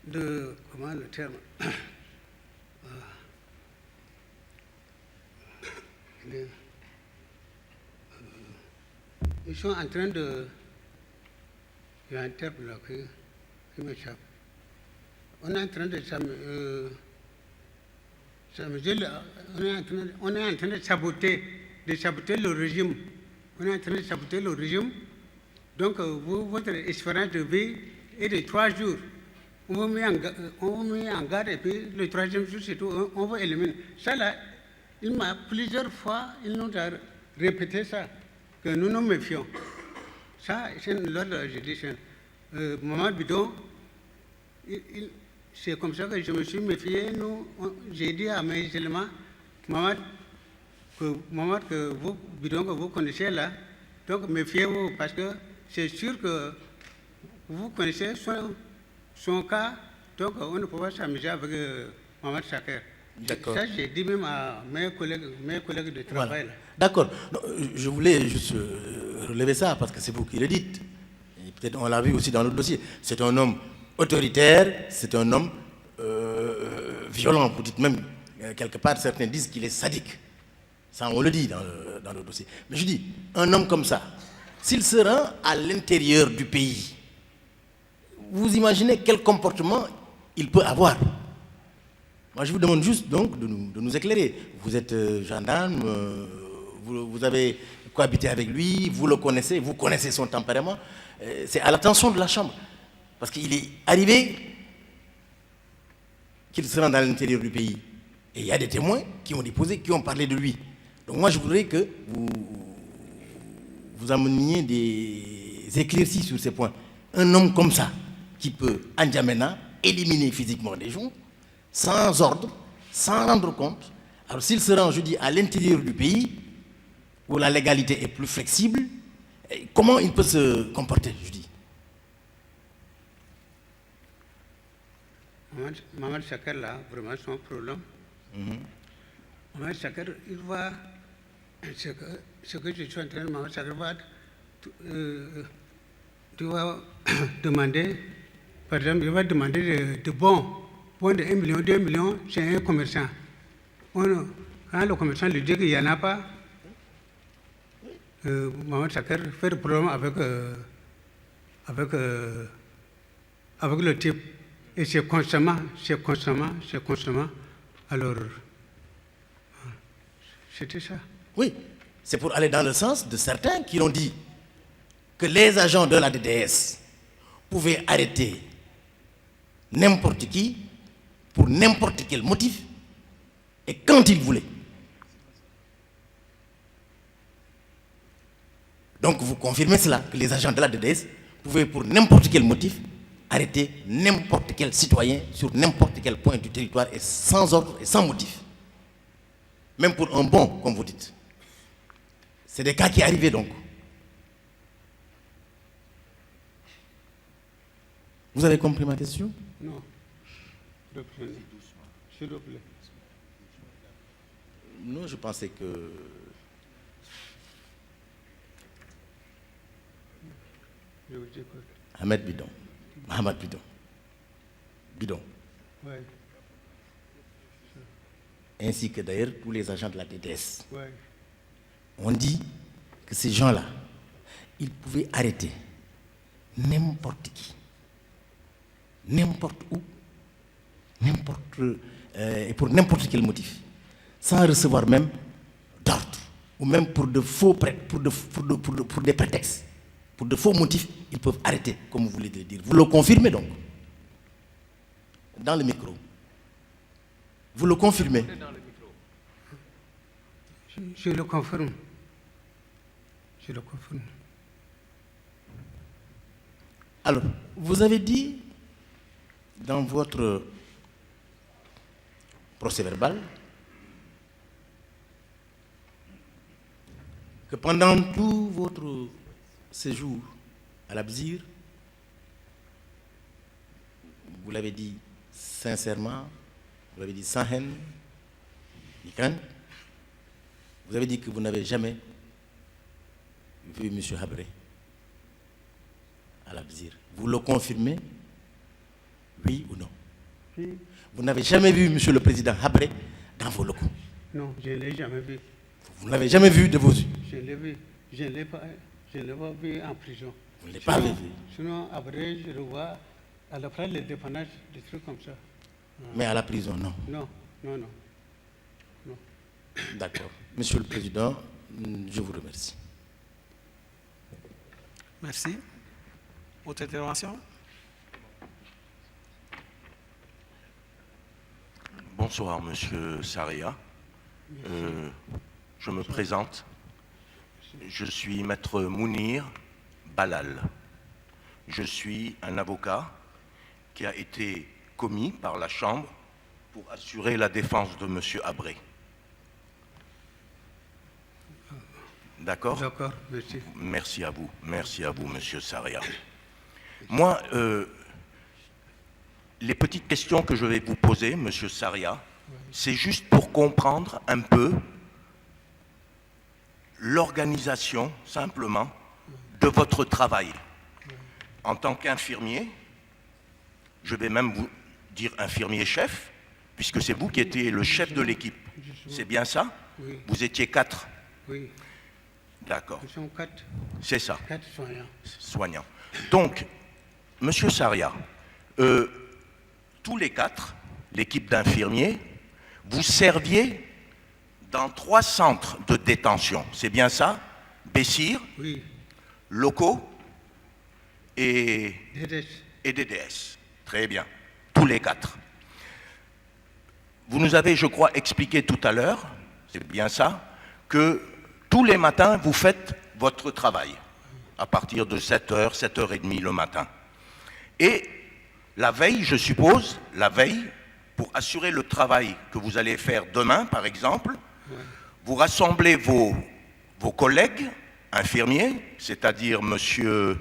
de comment le terme? Ils sont en train de... Il y a un terme là qui m'échappe. On est en train de s'amuser, on est en train de saboter le régime. On est en train de saboter le régime. Donc, votre espérance de vie est de 3 jours. On vous met en garde et puis le 3e jour, c'est tout, on vous élimine. Ça là, il m'a plusieurs fois, il nous a répété ça, que nous nous méfions. Ça, c'est l'ordre de judiciaire. Mohamed Bidon, c'est comme ça que je me suis méfié. J'ai dit à mes éléments, Mohamed, que vous, Bidon, que vous connaissez là, donc méfiez-vous, parce que c'est sûr que vous connaissez son cas, donc on ne peut pas s'amuser avec Mohamed Chaker. D'accord. Ça, j'ai dit même à mes collègues de travail. Voilà. D'accord. Je voulais juste relever ça, parce que c'est vous qui le dites. Et peut-être on l'a vu aussi dans le dossier. C'est un homme autoritaire, c'est un homme violent. Vous dites même, quelque part, certains disent qu'il est sadique. Ça, on le dit dans le dossier. Mais je dis, un homme comme ça, s'il se rend à l'intérieur du pays, vous imaginez quel comportement il peut avoir? Moi, je vous demande juste donc de nous éclairer. Vous êtes gendarme, vous avez cohabité avec lui, vous le connaissez, vous connaissez son tempérament. C'est à l'attention de la Chambre. Parce qu'il est arrivé qu'il se rend à l'intérieur du pays. Et il y a des témoins qui ont déposé, qui ont parlé de lui. Donc moi, je voudrais que vous ameniez des éclaircies sur ces points. Un homme comme ça, qui peut, en N'Djamena, éliminer physiquement des gens, sans ordre, sans rendre compte. Alors s'il se rend, je dis, à l'intérieur du pays, où la légalité est plus flexible, comment il peut se comporter, je dis? Mohamed Chaker, là, vraiment, son problème. Mohamed Chaker, il va... Ce que je suis en train de... Mohamed Chaker va... Tu vas demander... Par exemple, il va demander de bons de 1 million, 2 millions chez un commerçant. quand le commerçant lui dit qu'il n'y en a pas, Mohamed Saker fait le problème avec le type. Et c'est constamment. Alors, c'était ça. Oui, c'est pour aller dans le sens de certains qui ont dit que les agents de la DDS pouvaient arrêter n'importe qui pour n'importe quel motif et quand ils voulaient. Donc vous confirmez cela, que les agents de la DDS pouvaient pour n'importe quel motif arrêter n'importe quel citoyen sur n'importe quel point du territoire et sans ordre et sans motif. Même pour un bon, comme vous dites. C'est des cas qui arrivaient donc. Vous avez compris ma question? Non. Reprenez. S'il vous plaît. Non, je pensais que... Je vous écoute. Ahmed Bidon. Mohamed Bidon. Bidon. Oui. Ainsi que d'ailleurs tous les agents de la DDS. Oui. On dit que ces gens-là, ils pouvaient arrêter n'importe qui, n'importe où, et pour n'importe quel motif, sans recevoir même d'ordre, ou même pour de faux pour des prétextes, pour de faux motifs, ils peuvent arrêter, comme vous voulez le dire. Vous le confirmez donc? Dans le micro. Vous le confirmez? Je le confirme. Je le confirme. Alors, vous avez dit dans votre procès-verbal que pendant tout votre séjour à l'Abzir, vous l'avez dit sincèrement, vous l'avez dit sans haine, ni crainte, vous avez dit que vous n'avez jamais vu M. Habré à l'Abzir. Vous le confirmez? Oui ou non? Oui. Vous n'avez jamais vu M. le Président Habré dans vos locaux? Non, je ne l'ai jamais vu. Vous ne l'avez jamais vu de vos yeux? Je l'ai vu. Je ne l'ai pas vu en prison. Vous ne l'avez pas vu? Sinon, après, je le vois à la place de dépannage, des trucs comme ça. Mais à la prison, non? Non. D'accord. Monsieur le Président, je vous remercie. Merci. Autre intervention? Bonsoir, Monsieur Saria. Je me présente. Je suis Maître Mounir Balal. Je suis un avocat qui a été commis par la Chambre pour assurer la défense de Monsieur Habré. D'accord? D'accord, merci. Merci à vous, Monsieur Saria. Moi, les petites questions que je vais vous poser, Monsieur Saria, c'est juste pour comprendre un peu l'organisation, simplement, de votre travail. En tant qu'infirmier, je vais même vous dire infirmier-chef, puisque c'est vous qui étiez le chef de l'équipe. C'est bien ça? Oui. Vous étiez 4? Oui. D'accord. Nous sommes 4. C'est ça. 4 soignants. Soignants. Donc, Monsieur Saria, tous les 4, l'équipe d'infirmiers, vous serviez dans 3 centres de détention. C'est bien ça? Bessir, oui. Locaux et DDS. Très bien. Tous les 4. Vous nous avez, je crois, expliqué tout à l'heure, c'est bien ça, que tous les matins, vous faites votre travail, à partir de 7h, 7h30 le matin. Et la veille, je suppose, pour assurer le travail que vous allez faire demain, par exemple, vous rassemblez vos collègues infirmiers, c'est-à-dire Monsieur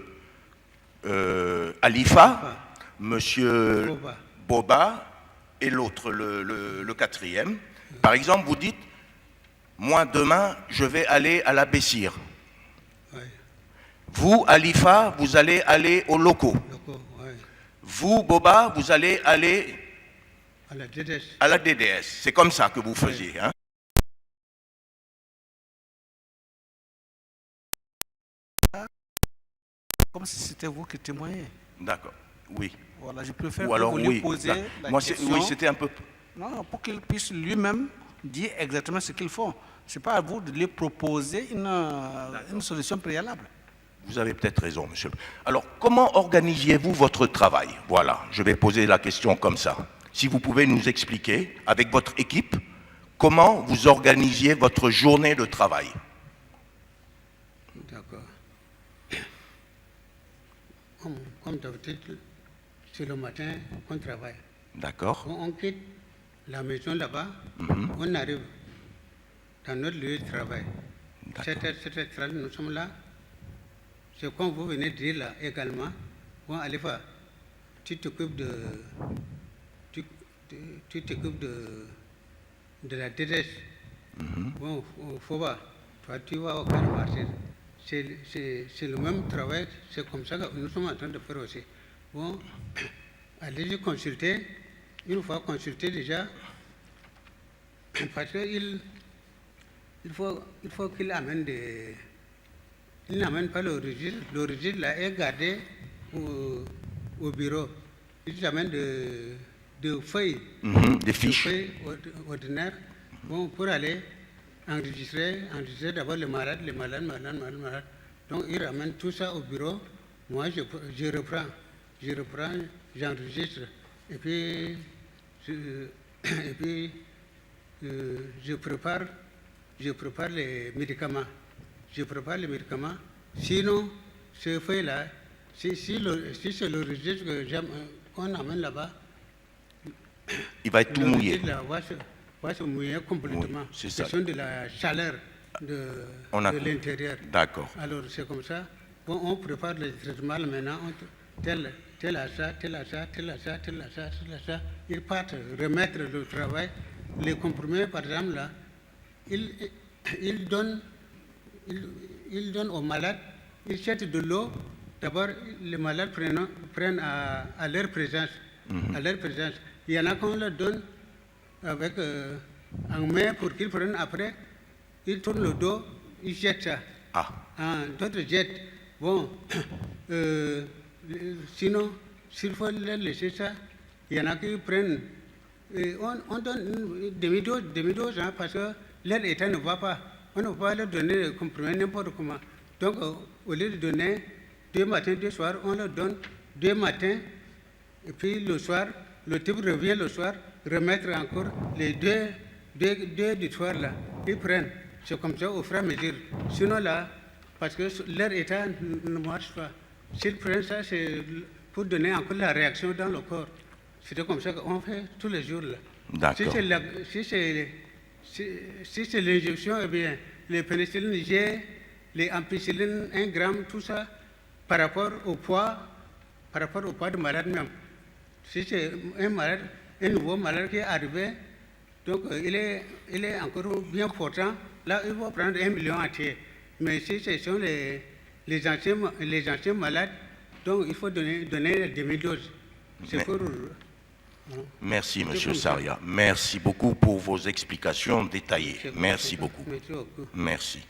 Alifa, Monsieur Boba et l'autre, le 4e. Par exemple, vous dites, moi, demain, je vais aller à la Bessir. Oui. Vous, Alifa, vous allez aller aux locaux. Oui. Vous, Boba, vous allez aller à la DDS. À la DDS. C'est comme ça que vous faisiez. Hein? comme si c'était vous qui témoignez. D'accord, oui. Voilà, je préfère Ou alors, que vous lui posiez la Moi, question. oui, c'était un peu... Non, pour qu'il puisse lui-même dire exactement ce qu'ils font. Ce n'est pas à vous de lui proposer une solution préalable. Vous avez peut-être raison, monsieur. Alors, comment organisiez-vous votre travail? Voilà, je vais poser la question comme ça. Si vous pouvez nous expliquer, avec votre équipe, comment vous organisiez votre journée de travail? D'accord. Comme d'habitude, c'est le matin qu'on travaille. D'accord. On quitte la maison là-bas, on arrive dans notre lieu de travail. 7h, 7h30, nous sommes là. C'est comme vous venez de dire là également. Bon, Alifa, tu t'occupes de la DDS. Bon, faut pas. Toi, tu vas au marché. C'est le même travail, c'est comme ça que nous sommes en train de faire aussi. Bon, allez-y consulter. Une fois consulté déjà, parce qu'il faut qu'il amène des... Il n'amène pas le registre. Le registre là est gardé au bureau. Il amène de feuilles. Des fiches. De feuilles ordinaires. Bon, pour aller enregistrer d'abord les malades. Donc il ramène tout ça au bureau. Moi, je reprends, j'enregistre. Et puis, je prépare les médicaments. Sinon, ce feuille-là, si c'est le registre qu'on amène là-bas, il va être tout mouillé. Là, va se mouiller complètement. Oui, c'est ça. Ce sont de la chaleur de l'intérieur. D'accord. Alors, c'est comme ça. Bon, on prépare le traitement maintenant. Tel à ça. Ils partent remettre le travail. Les comprimés, par exemple, là, ils donnent aux malades, ils jettent de l'eau. D'abord, les malades prennent à leur présence. Il y en a qu'on leur donne avec en main pour qu'ils prennent après. Ils tournent le dos, ils jettent ça. D'autres jettent. Bon, sinon, s'il faut leur laisser ça, il y en a qui prennent. On donne une demi-dose, hein, parce que leur état ne va pas. On ne peut pas leur donner le comprimé n'importe comment. Donc, au lieu de donner 2 matins, 2 soirs, on leur donne 2 matins, et puis le soir, le type revient le soir, remettre encore les deux du soir là. Ils prennent. C'est comme ça au fur et à mesure. Sinon là, parce que leur état ne marche pas. S'ils prennent ça, c'est pour donner encore la réaction dans le corps. C'est comme ça qu'on fait tous les jours là. D'accord. Si c'est l'injection, eh bien, les pénicillines G, les ampicillines, 1 gramme, tout ça, par rapport au poids du malade même. Si c'est un nouveau malade qui est arrivé, donc il est encore bien portant, là il va prendre 1 million entier. Mais si ce sont les anciens malades, donc il faut donner la demi-dose. C'est pour... Merci, Monsieur Saria. Merci beaucoup pour vos explications détaillées. Merci beaucoup. Merci.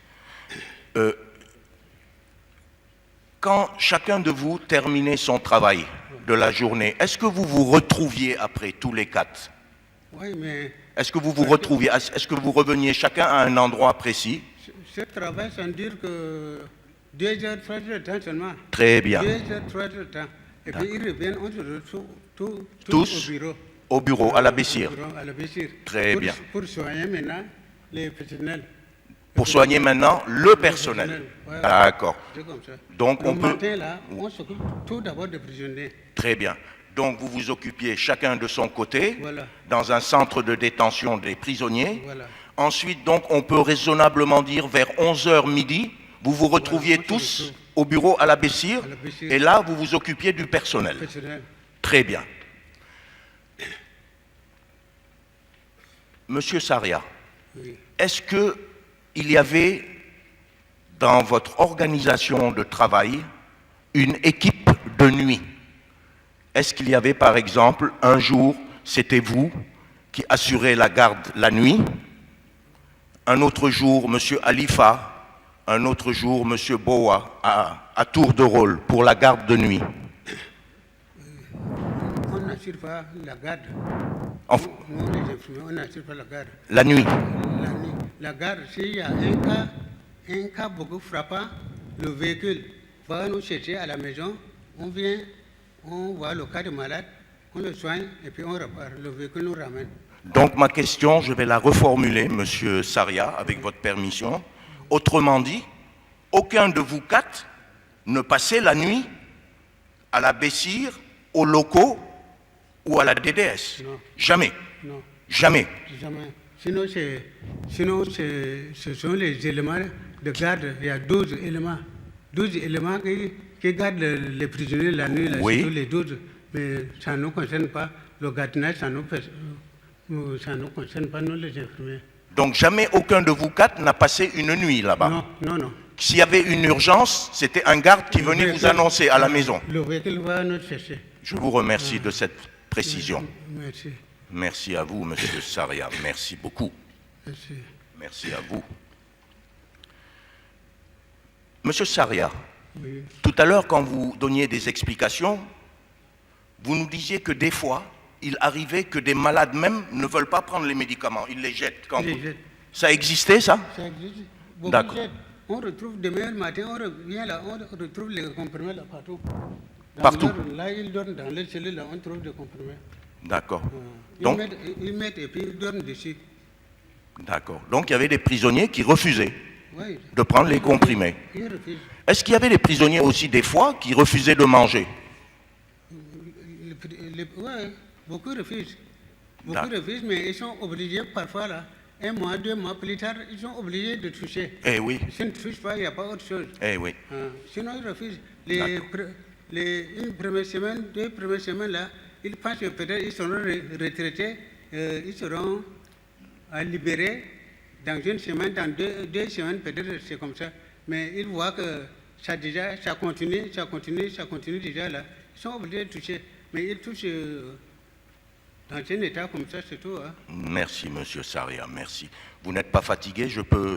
Quand chacun de vous terminait son travail de la journée, est-ce que vous vous retrouviez après tous les 4? Oui, mais... Est-ce que vous vous retrouviez? Est-ce que vous reveniez chacun à un endroit précis? Ce travail, ça ne dure que 2 heures, 3 heures de temps seulement. Très bien. 2 heures, 3 heures de temps. Et puis ils reviennent, on se retrouve tous au bureau. Au bureau, à la Bessire. À la Bessire. Très bien. Pour soigner maintenant les personnels. Pour soigner maintenant le personnel. Ouais, d'accord. C'est comme ça. Donc le on peut... matin, là, on s'occupe tout d'abord des prisonniers. Très bien. Donc vous vous occupiez chacun de son côté, voilà, dans un centre de détention des prisonniers. Voilà. Ensuite, donc, on peut raisonnablement dire vers 11h midi, vous vous retrouviez tous au bureau à la Bessire, et là, vous vous occupiez du personnel. Très bien. Monsieur Saria, oui, est-ce qu'il y avait dans votre organisation de travail une équipe de nuit? Est-ce qu'il y avait, par exemple, un jour, c'était vous qui assurez la garde la nuit? Un autre jour, M. Alifa un autre jour M. Boa à tour de rôle pour la garde de nuit? On n'assure pas la garde. Nous, les infirmiers, on n'assure pas la garde. La nuit? La nuit. La garde, s'il y a un cas beaucoup frappant, le véhicule va nous chercher à la maison, on vient, on voit le cas de malade, on le soigne et puis on repart. Le véhicule nous ramène. Donc ma question, je vais la reformuler, Monsieur Saria, avec votre permission. Autrement dit, aucun de vous quatre ne passait la nuit à la Bessire, aux locaux ou à la DDS? Non. Jamais? Non. Jamais? Jamais. Sinon, ce sont les éléments de garde. Il y a 12 éléments. 12 éléments qui gardent les prisonniers la nuit, là, oui. surtout les 12. Mais ça ne nous concerne pas. Le gardiennage, ça ne nous concerne pas, nous les infirmiers. Donc jamais aucun de vous quatre n'a passé une nuit là-bas? Non, non, non. S'il y avait une urgence, c'était un garde qui venait vous annoncer à la maison? Le véhicule va nous chercher. Je vous remercie de cette précision. Merci. Merci à vous, Monsieur Saria. Merci beaucoup. Merci. Merci à vous. Monsieur Saria, Oui. tout à l'heure, quand vous donniez des explications, vous nous disiez que des fois, il arrivait que des malades même ne veulent pas prendre les médicaments. Ils les jettent. Quand Les jettent. Ça existait, ça? Ça existe. Beaucoup D'accord. jettent. On retrouve demain matin, on revient là, on retrouve les comprimés là partout. Partout. Là, ils donnent dans les cellules, là, on trouve des comprimés. D'accord. Ils, Donc, ils mettent et puis ils donnent dessus. d'accord. Donc il y avait des prisonniers qui refusaient Oui. de prendre les comprimés. Ils refusent. Est-ce qu'il y avait des prisonniers aussi, des fois, qui refusaient de manger? Oui, beaucoup refusent. Beaucoup D'accord. refusent, mais ils sont obligés parfois, là, 1 mois, 2 mois plus tard, ils sont obligés de toucher. Eh oui, S'ils ne touchent pas, il n'y a pas autre chose. eh oui. Sinon, ils refusent. D'accord. Une première semaine, 2 premières semaines, là, ils pensent que peut-être ils seront retraités, ils seront libérés dans une semaine, dans deux semaines, peut-être c'est comme ça. Mais ils voient que ça continue déjà là. Ils sont obligés de toucher. Mais ils touchent dans un état comme ça, c'est tout. Hein. Merci, Monsieur Saria, merci. Vous n'êtes pas fatigué?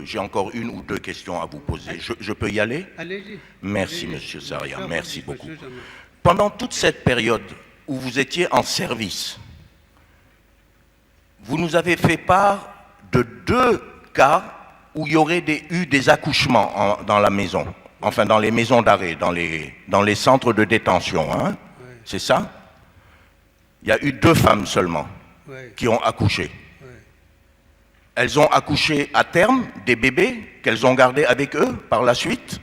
J'ai encore 1 ou 2 questions à vous poser. Je peux y aller? Allez-y. Merci, Allez-y. Monsieur Saria, Je suis à merci votre beaucoup. disposition, jamais. Pendant toute cette période où vous étiez en service, vous nous avez fait part de 2 cas où il y aurait eu des accouchements dans la maison, enfin dans les maisons d'arrêt, dans les centres de détention, hein? Oui. C'est ça? Il y a eu 2 femmes seulement Oui. qui ont accouché. Oui. Elles ont accouché à terme des bébés qu'elles ont gardés avec eux par la suite?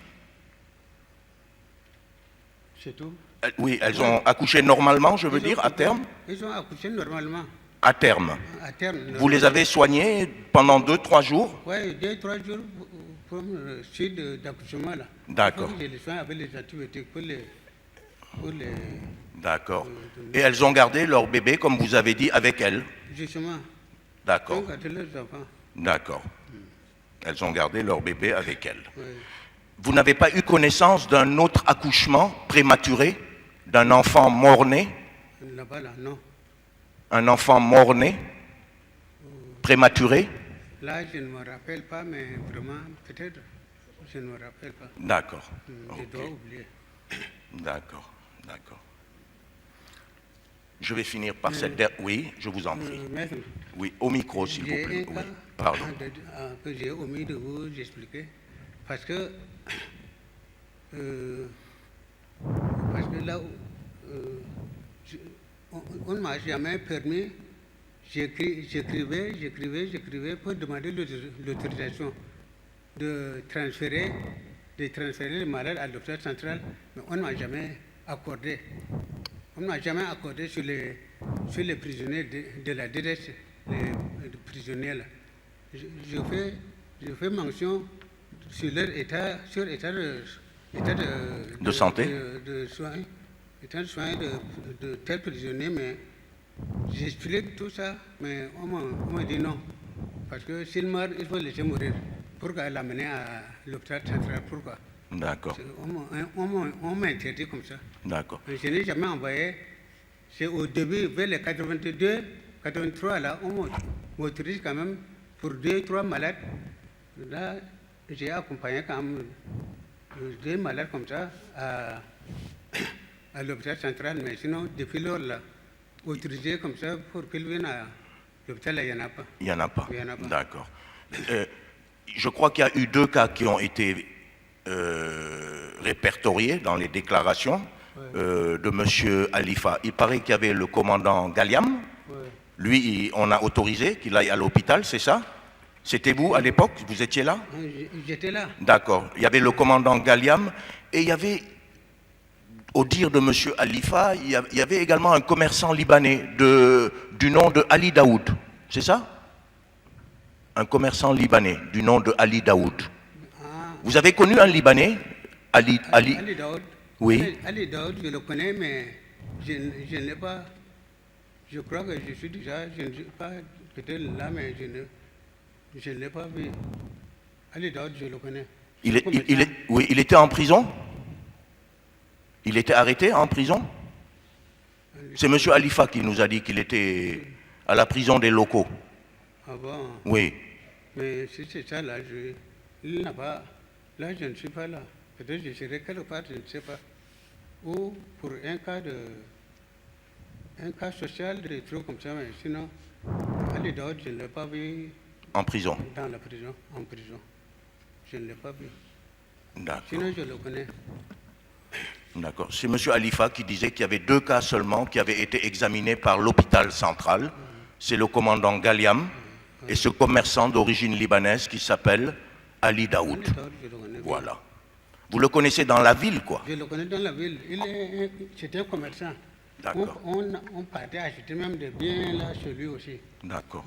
C'est tout. Oui, elles ont accouché normalement, je veux Ils ont dire, à accouché- terme? Ils ont accouché normalement. À terme. À terme. Vous les avez soignés pendant 2-3 jours? Oui, 2-3 jours pour le suite d'accouchement là. D'accord. Il faut que je les soigne avec les antibiotiques pour les D'accord. Et elles ont gardé leur bébé, comme vous avez dit, avec elles? justement. D'accord. Donc, à leurs enfants. D'accord. Elles ont gardé leur bébé avec elles. Oui. Vous n'avez pas eu connaissance d'un autre accouchement prématuré, d'un enfant mort-né? Là-bas, là, non. Un enfant mort-né, prématuré? Là, je ne me rappelle pas, mais vraiment, peut-être, je ne me rappelle pas. D'accord. Je Ok. dois oublier. D'accord. D'accord. Je vais finir par cette dernière... Oui, je vous en prie. Maître, Oui, au micro, s'il vous j'ai plaît. un Oui. cas Pardon. que j'ai omis de vous expliquer. Parce que là, on ne m'a jamais permis, j'écrivais pour demander l'autorisation de transférer les malades à l'hôpital central, mais on ne m'a jamais accordé. On ne m'a jamais accordé sur les prisonniers de la DDS, les prisonniers là. Je fais mention sur leur état De santé? de soins, état de soins de tels prisonniers, mais j'explique tout ça, mais on m'a dit non. Parce que s'il meurt, il faut laisser mourir. Pourquoi l'amener à l'hôpital central? Pourquoi? D'accord. On m'a interdit comme ça. D'accord. Je n'ai jamais envoyé. C'est au début, vers les 82, 83, là, on m'autorise quand même pour 2-3 malades. Là, j'ai accompagné quand même des malades comme ça à l'hôpital central, mais sinon, depuis lors, là, autorisé comme ça pour qu'ils viennent à l'hôpital, il n'y en a pas. Il n'y en a pas. Il y en a pas. D'accord. Je crois qu'il y a eu 2 cas qui ont été répertoriés dans les déclarations de M. Alifa. Il paraît qu'il y avait le commandant Galiam. Lui, on a autorisé qu'il aille à l'hôpital, c'est ça? C'était vous à l'époque? Vous étiez là? J'étais là. D'accord. Il y avait le commandant Galiam et il y avait, au dire de M. Alifa, il y avait également un commerçant libanais du nom de Ali Daoud. C'est ça? Un commerçant libanais du nom de Ali Daoud. Vous avez connu un Libanais, Ali Daoud? Oui. Ali Daoud, je le connais, mais je ne l'ai pas. Je crois que je suis déjà, je ne suis pas peut-être là, mais je ne l'ai pas vu. Ali Daoud, je le connais. Oui, il était en prison? Il était arrêté en prison? C'est M. Alifa qui nous a dit qu'il était à la prison des locaux. Ah bon? Oui. Mais si c'est ça, là, il n'a pas. Là, je ne suis pas là. Peut-être que je serai quelque part, je ne sais pas. Ou pour un cas social, des trucs comme ça, mais sinon, Ali Daoud, je ne l'ai pas vu. En prison? Dans la prison, en prison. Je ne l'ai pas vu. D'accord. Sinon, je le connais. D'accord. C'est M. Alifa qui disait qu'il y avait 2 cas seulement qui avaient été examinés par l'hôpital central. C'est le commandant Galiam et ce commerçant d'origine libanaise qui s'appelle Ali Daoud. Voilà. Vous le connaissez dans la ville, quoi? Je le connais dans la ville. C'était un commerçant. D'accord. On partait acheter même des biens là chez lui aussi. D'accord.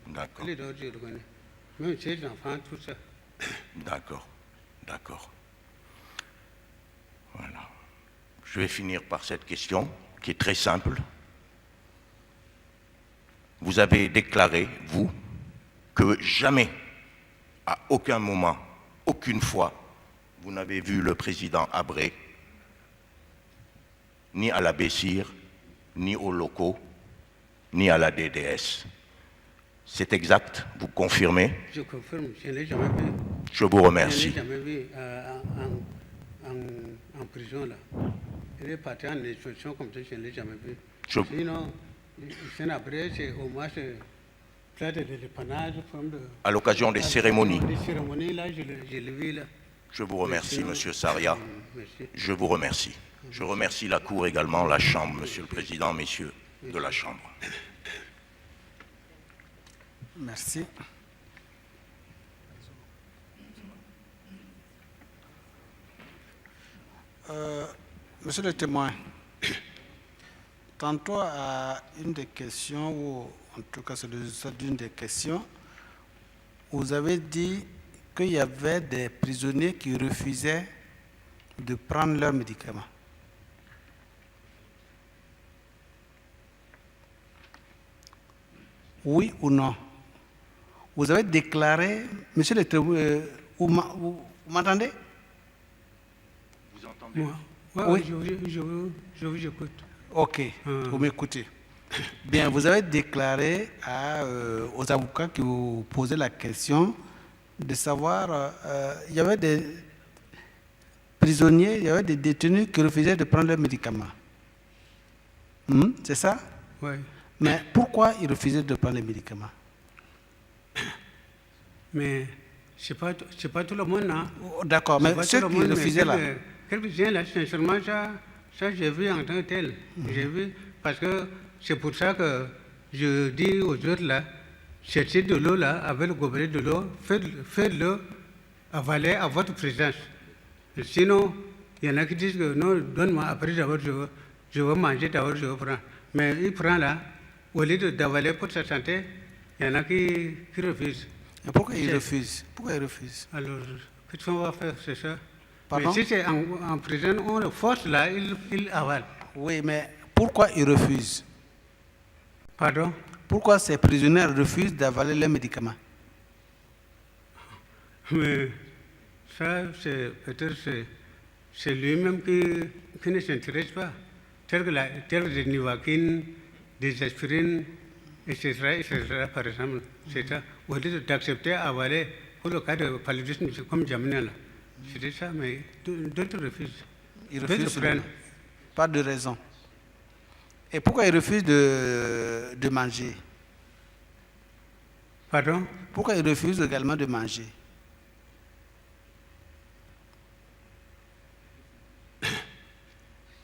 D'accord. Ali Daoud, je le connais. Même ses enfants, tout ça. D'accord. D'accord. Voilà. Je vais finir par cette question qui est très simple. Vous avez déclaré, vous, que jamais, à aucun moment, aucune fois, vous n'avez vu le président Habré, ni à la Bessir, ni aux locaux, ni à la DDS. C'est exact? Vous confirmez? Je confirme, je ne l'ai jamais vu. Je vous remercie. Je ne l'ai jamais vu en prison, là. Il est parti en expulsion comme ça, je ne l'ai jamais vu. Sinon, après, c'est au moins plat de l'épannage. À l'occasion des cérémonies. Des cérémonies, là, je l'ai vu, là. Je vous remercie, M. Saria. Merci. Je vous remercie. Je remercie la Cour également, la Chambre, Monsieur le Président, messieurs de la Chambre. Merci. Monsieur le témoin, tantôt à une des questions, ou en tout cas c'est le résultat d'une des questions, vous avez dit qu'il y avait des prisonniers qui refusaient de prendre leurs médicaments. Oui ou non? Vous avez déclaré, monsieur le témoin, vous m'entendez? Vous entendez? Oui, je vous écoute. Ok, vous m'écoutez. Bien, vous avez déclaré aux avocats qui vous posaient la question de savoir, il y avait des prisonniers, il y avait des détenus qui refusaient de prendre leurs médicaments. C'est ça? Oui. Mais pourquoi ils refusaient de prendre les médicaments? Mais ce n'est pas tout le monde, hein? D'accord, mais ceux qui refusaient là. Quelques-uns là, sincèrement, ça j'ai vu en tant que tel. J'ai vu, parce que c'est pour ça que je dis aux autres là, cherchez de l'eau là, avec le gobelet de l'eau, faites-le avaler à votre présence. Sinon, il y en a qui disent que non, donne-moi, après d'abord je veux manger, d'abord je veux prendre. Mais il prend là, au lieu d'avaler pour sa santé, il y en a qui refusent. Et pourquoi ils refusent? Pourquoi ils refusent? Alors, qu'est-ce qu'on va faire, c'est ça? Pardon? Mais si c'est en prison, on le force là, il avale. Oui, mais pourquoi ils refusent? Pardon? Pourquoi ces prisonniers refusent d'avaler les médicaments? Mais ça, peut-être c'est lui-même qui ne s'intéresse pas. Tel que des nivaquines, des aspirines, etc., par exemple. C'est ça. Au lieu d'accepter avaler pour le cas de paludisme comme Djamena, là. C'était ça, mais d'autres refusent. Ils D'autres refusent. prennent. Pas de raison. Et pourquoi ils refusent de manger? Pardon? Pourquoi ils refusent également de manger?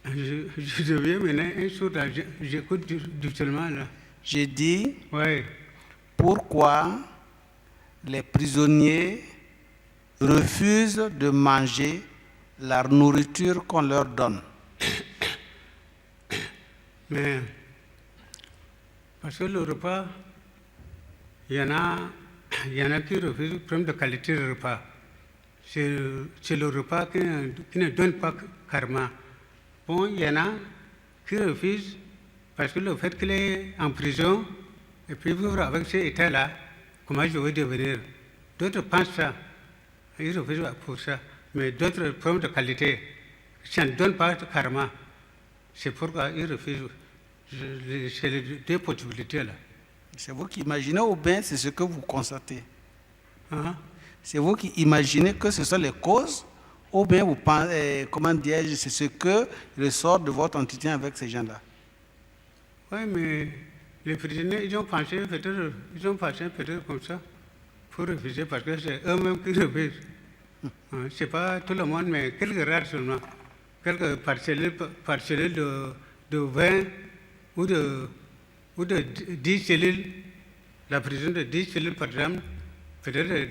Je deviens maintenant un sourd, j'écoute doucement là. J'ai dit, Oui. pourquoi les prisonniers refusent de manger la nourriture qu'on leur donne? Mais parce que le repas, il y en a qui refusent le problème de qualité du repas. C'est le repas qui ne donne pas karma. Bon, il y en a qui refusent parce que le fait qu'il est en prison et puis vivre avec cet état-là, comment je vais devenir? D'autres pensent ça, ils refusent pour ça. Mais d'autres problèmes de qualité, ça ne donne pas de karma. C'est pourquoi ils refusent. C'est les deux possibilités-là. C'est vous qui imaginez ou bien c'est ce que vous constatez? Hein? C'est vous qui imaginez que ce sont les causes ou bien vous pensez, comment dirais-je, c'est ce que ressort de votre entretien avec ces gens-là? Oui, mais les prisonniers, ils ont pensé peut-être comme ça pour refuser parce que c'est eux-mêmes qui refusent. Ce n'est pas tout le monde, mais quelques rares seulement. Quelques parcelles de 20 ou de 10 cellules, la prison de 10 cellules par exemple, peut-être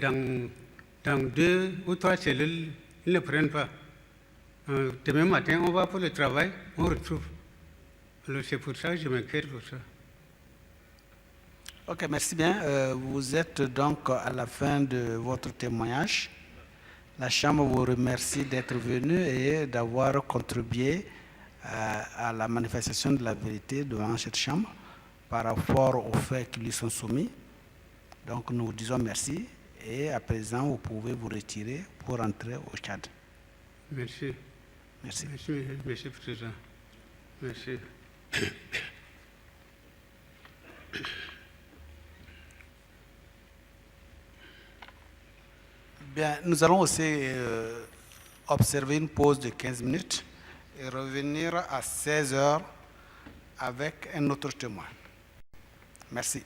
dans 2 ou 3 cellules, ils ne prennent pas. Demain matin, on va pour le travail, on retrouve. Alors c'est pour ça que je m'inquiète pour ça. Ok, merci bien. Vous êtes donc à la fin de votre témoignage. La Chambre vous remercie d'être venu et d'avoir contribué à la manifestation de la vérité devant cette Chambre par rapport aux faits qui lui sont soumis. Donc nous vous disons merci et à présent vous pouvez vous retirer pour entrer au Tchad. Merci. Merci. Merci, Président. Merci. Bien, nous allons aussi observer une pause de 15 minutes et revenir à 16 h avec un autre témoin. Merci.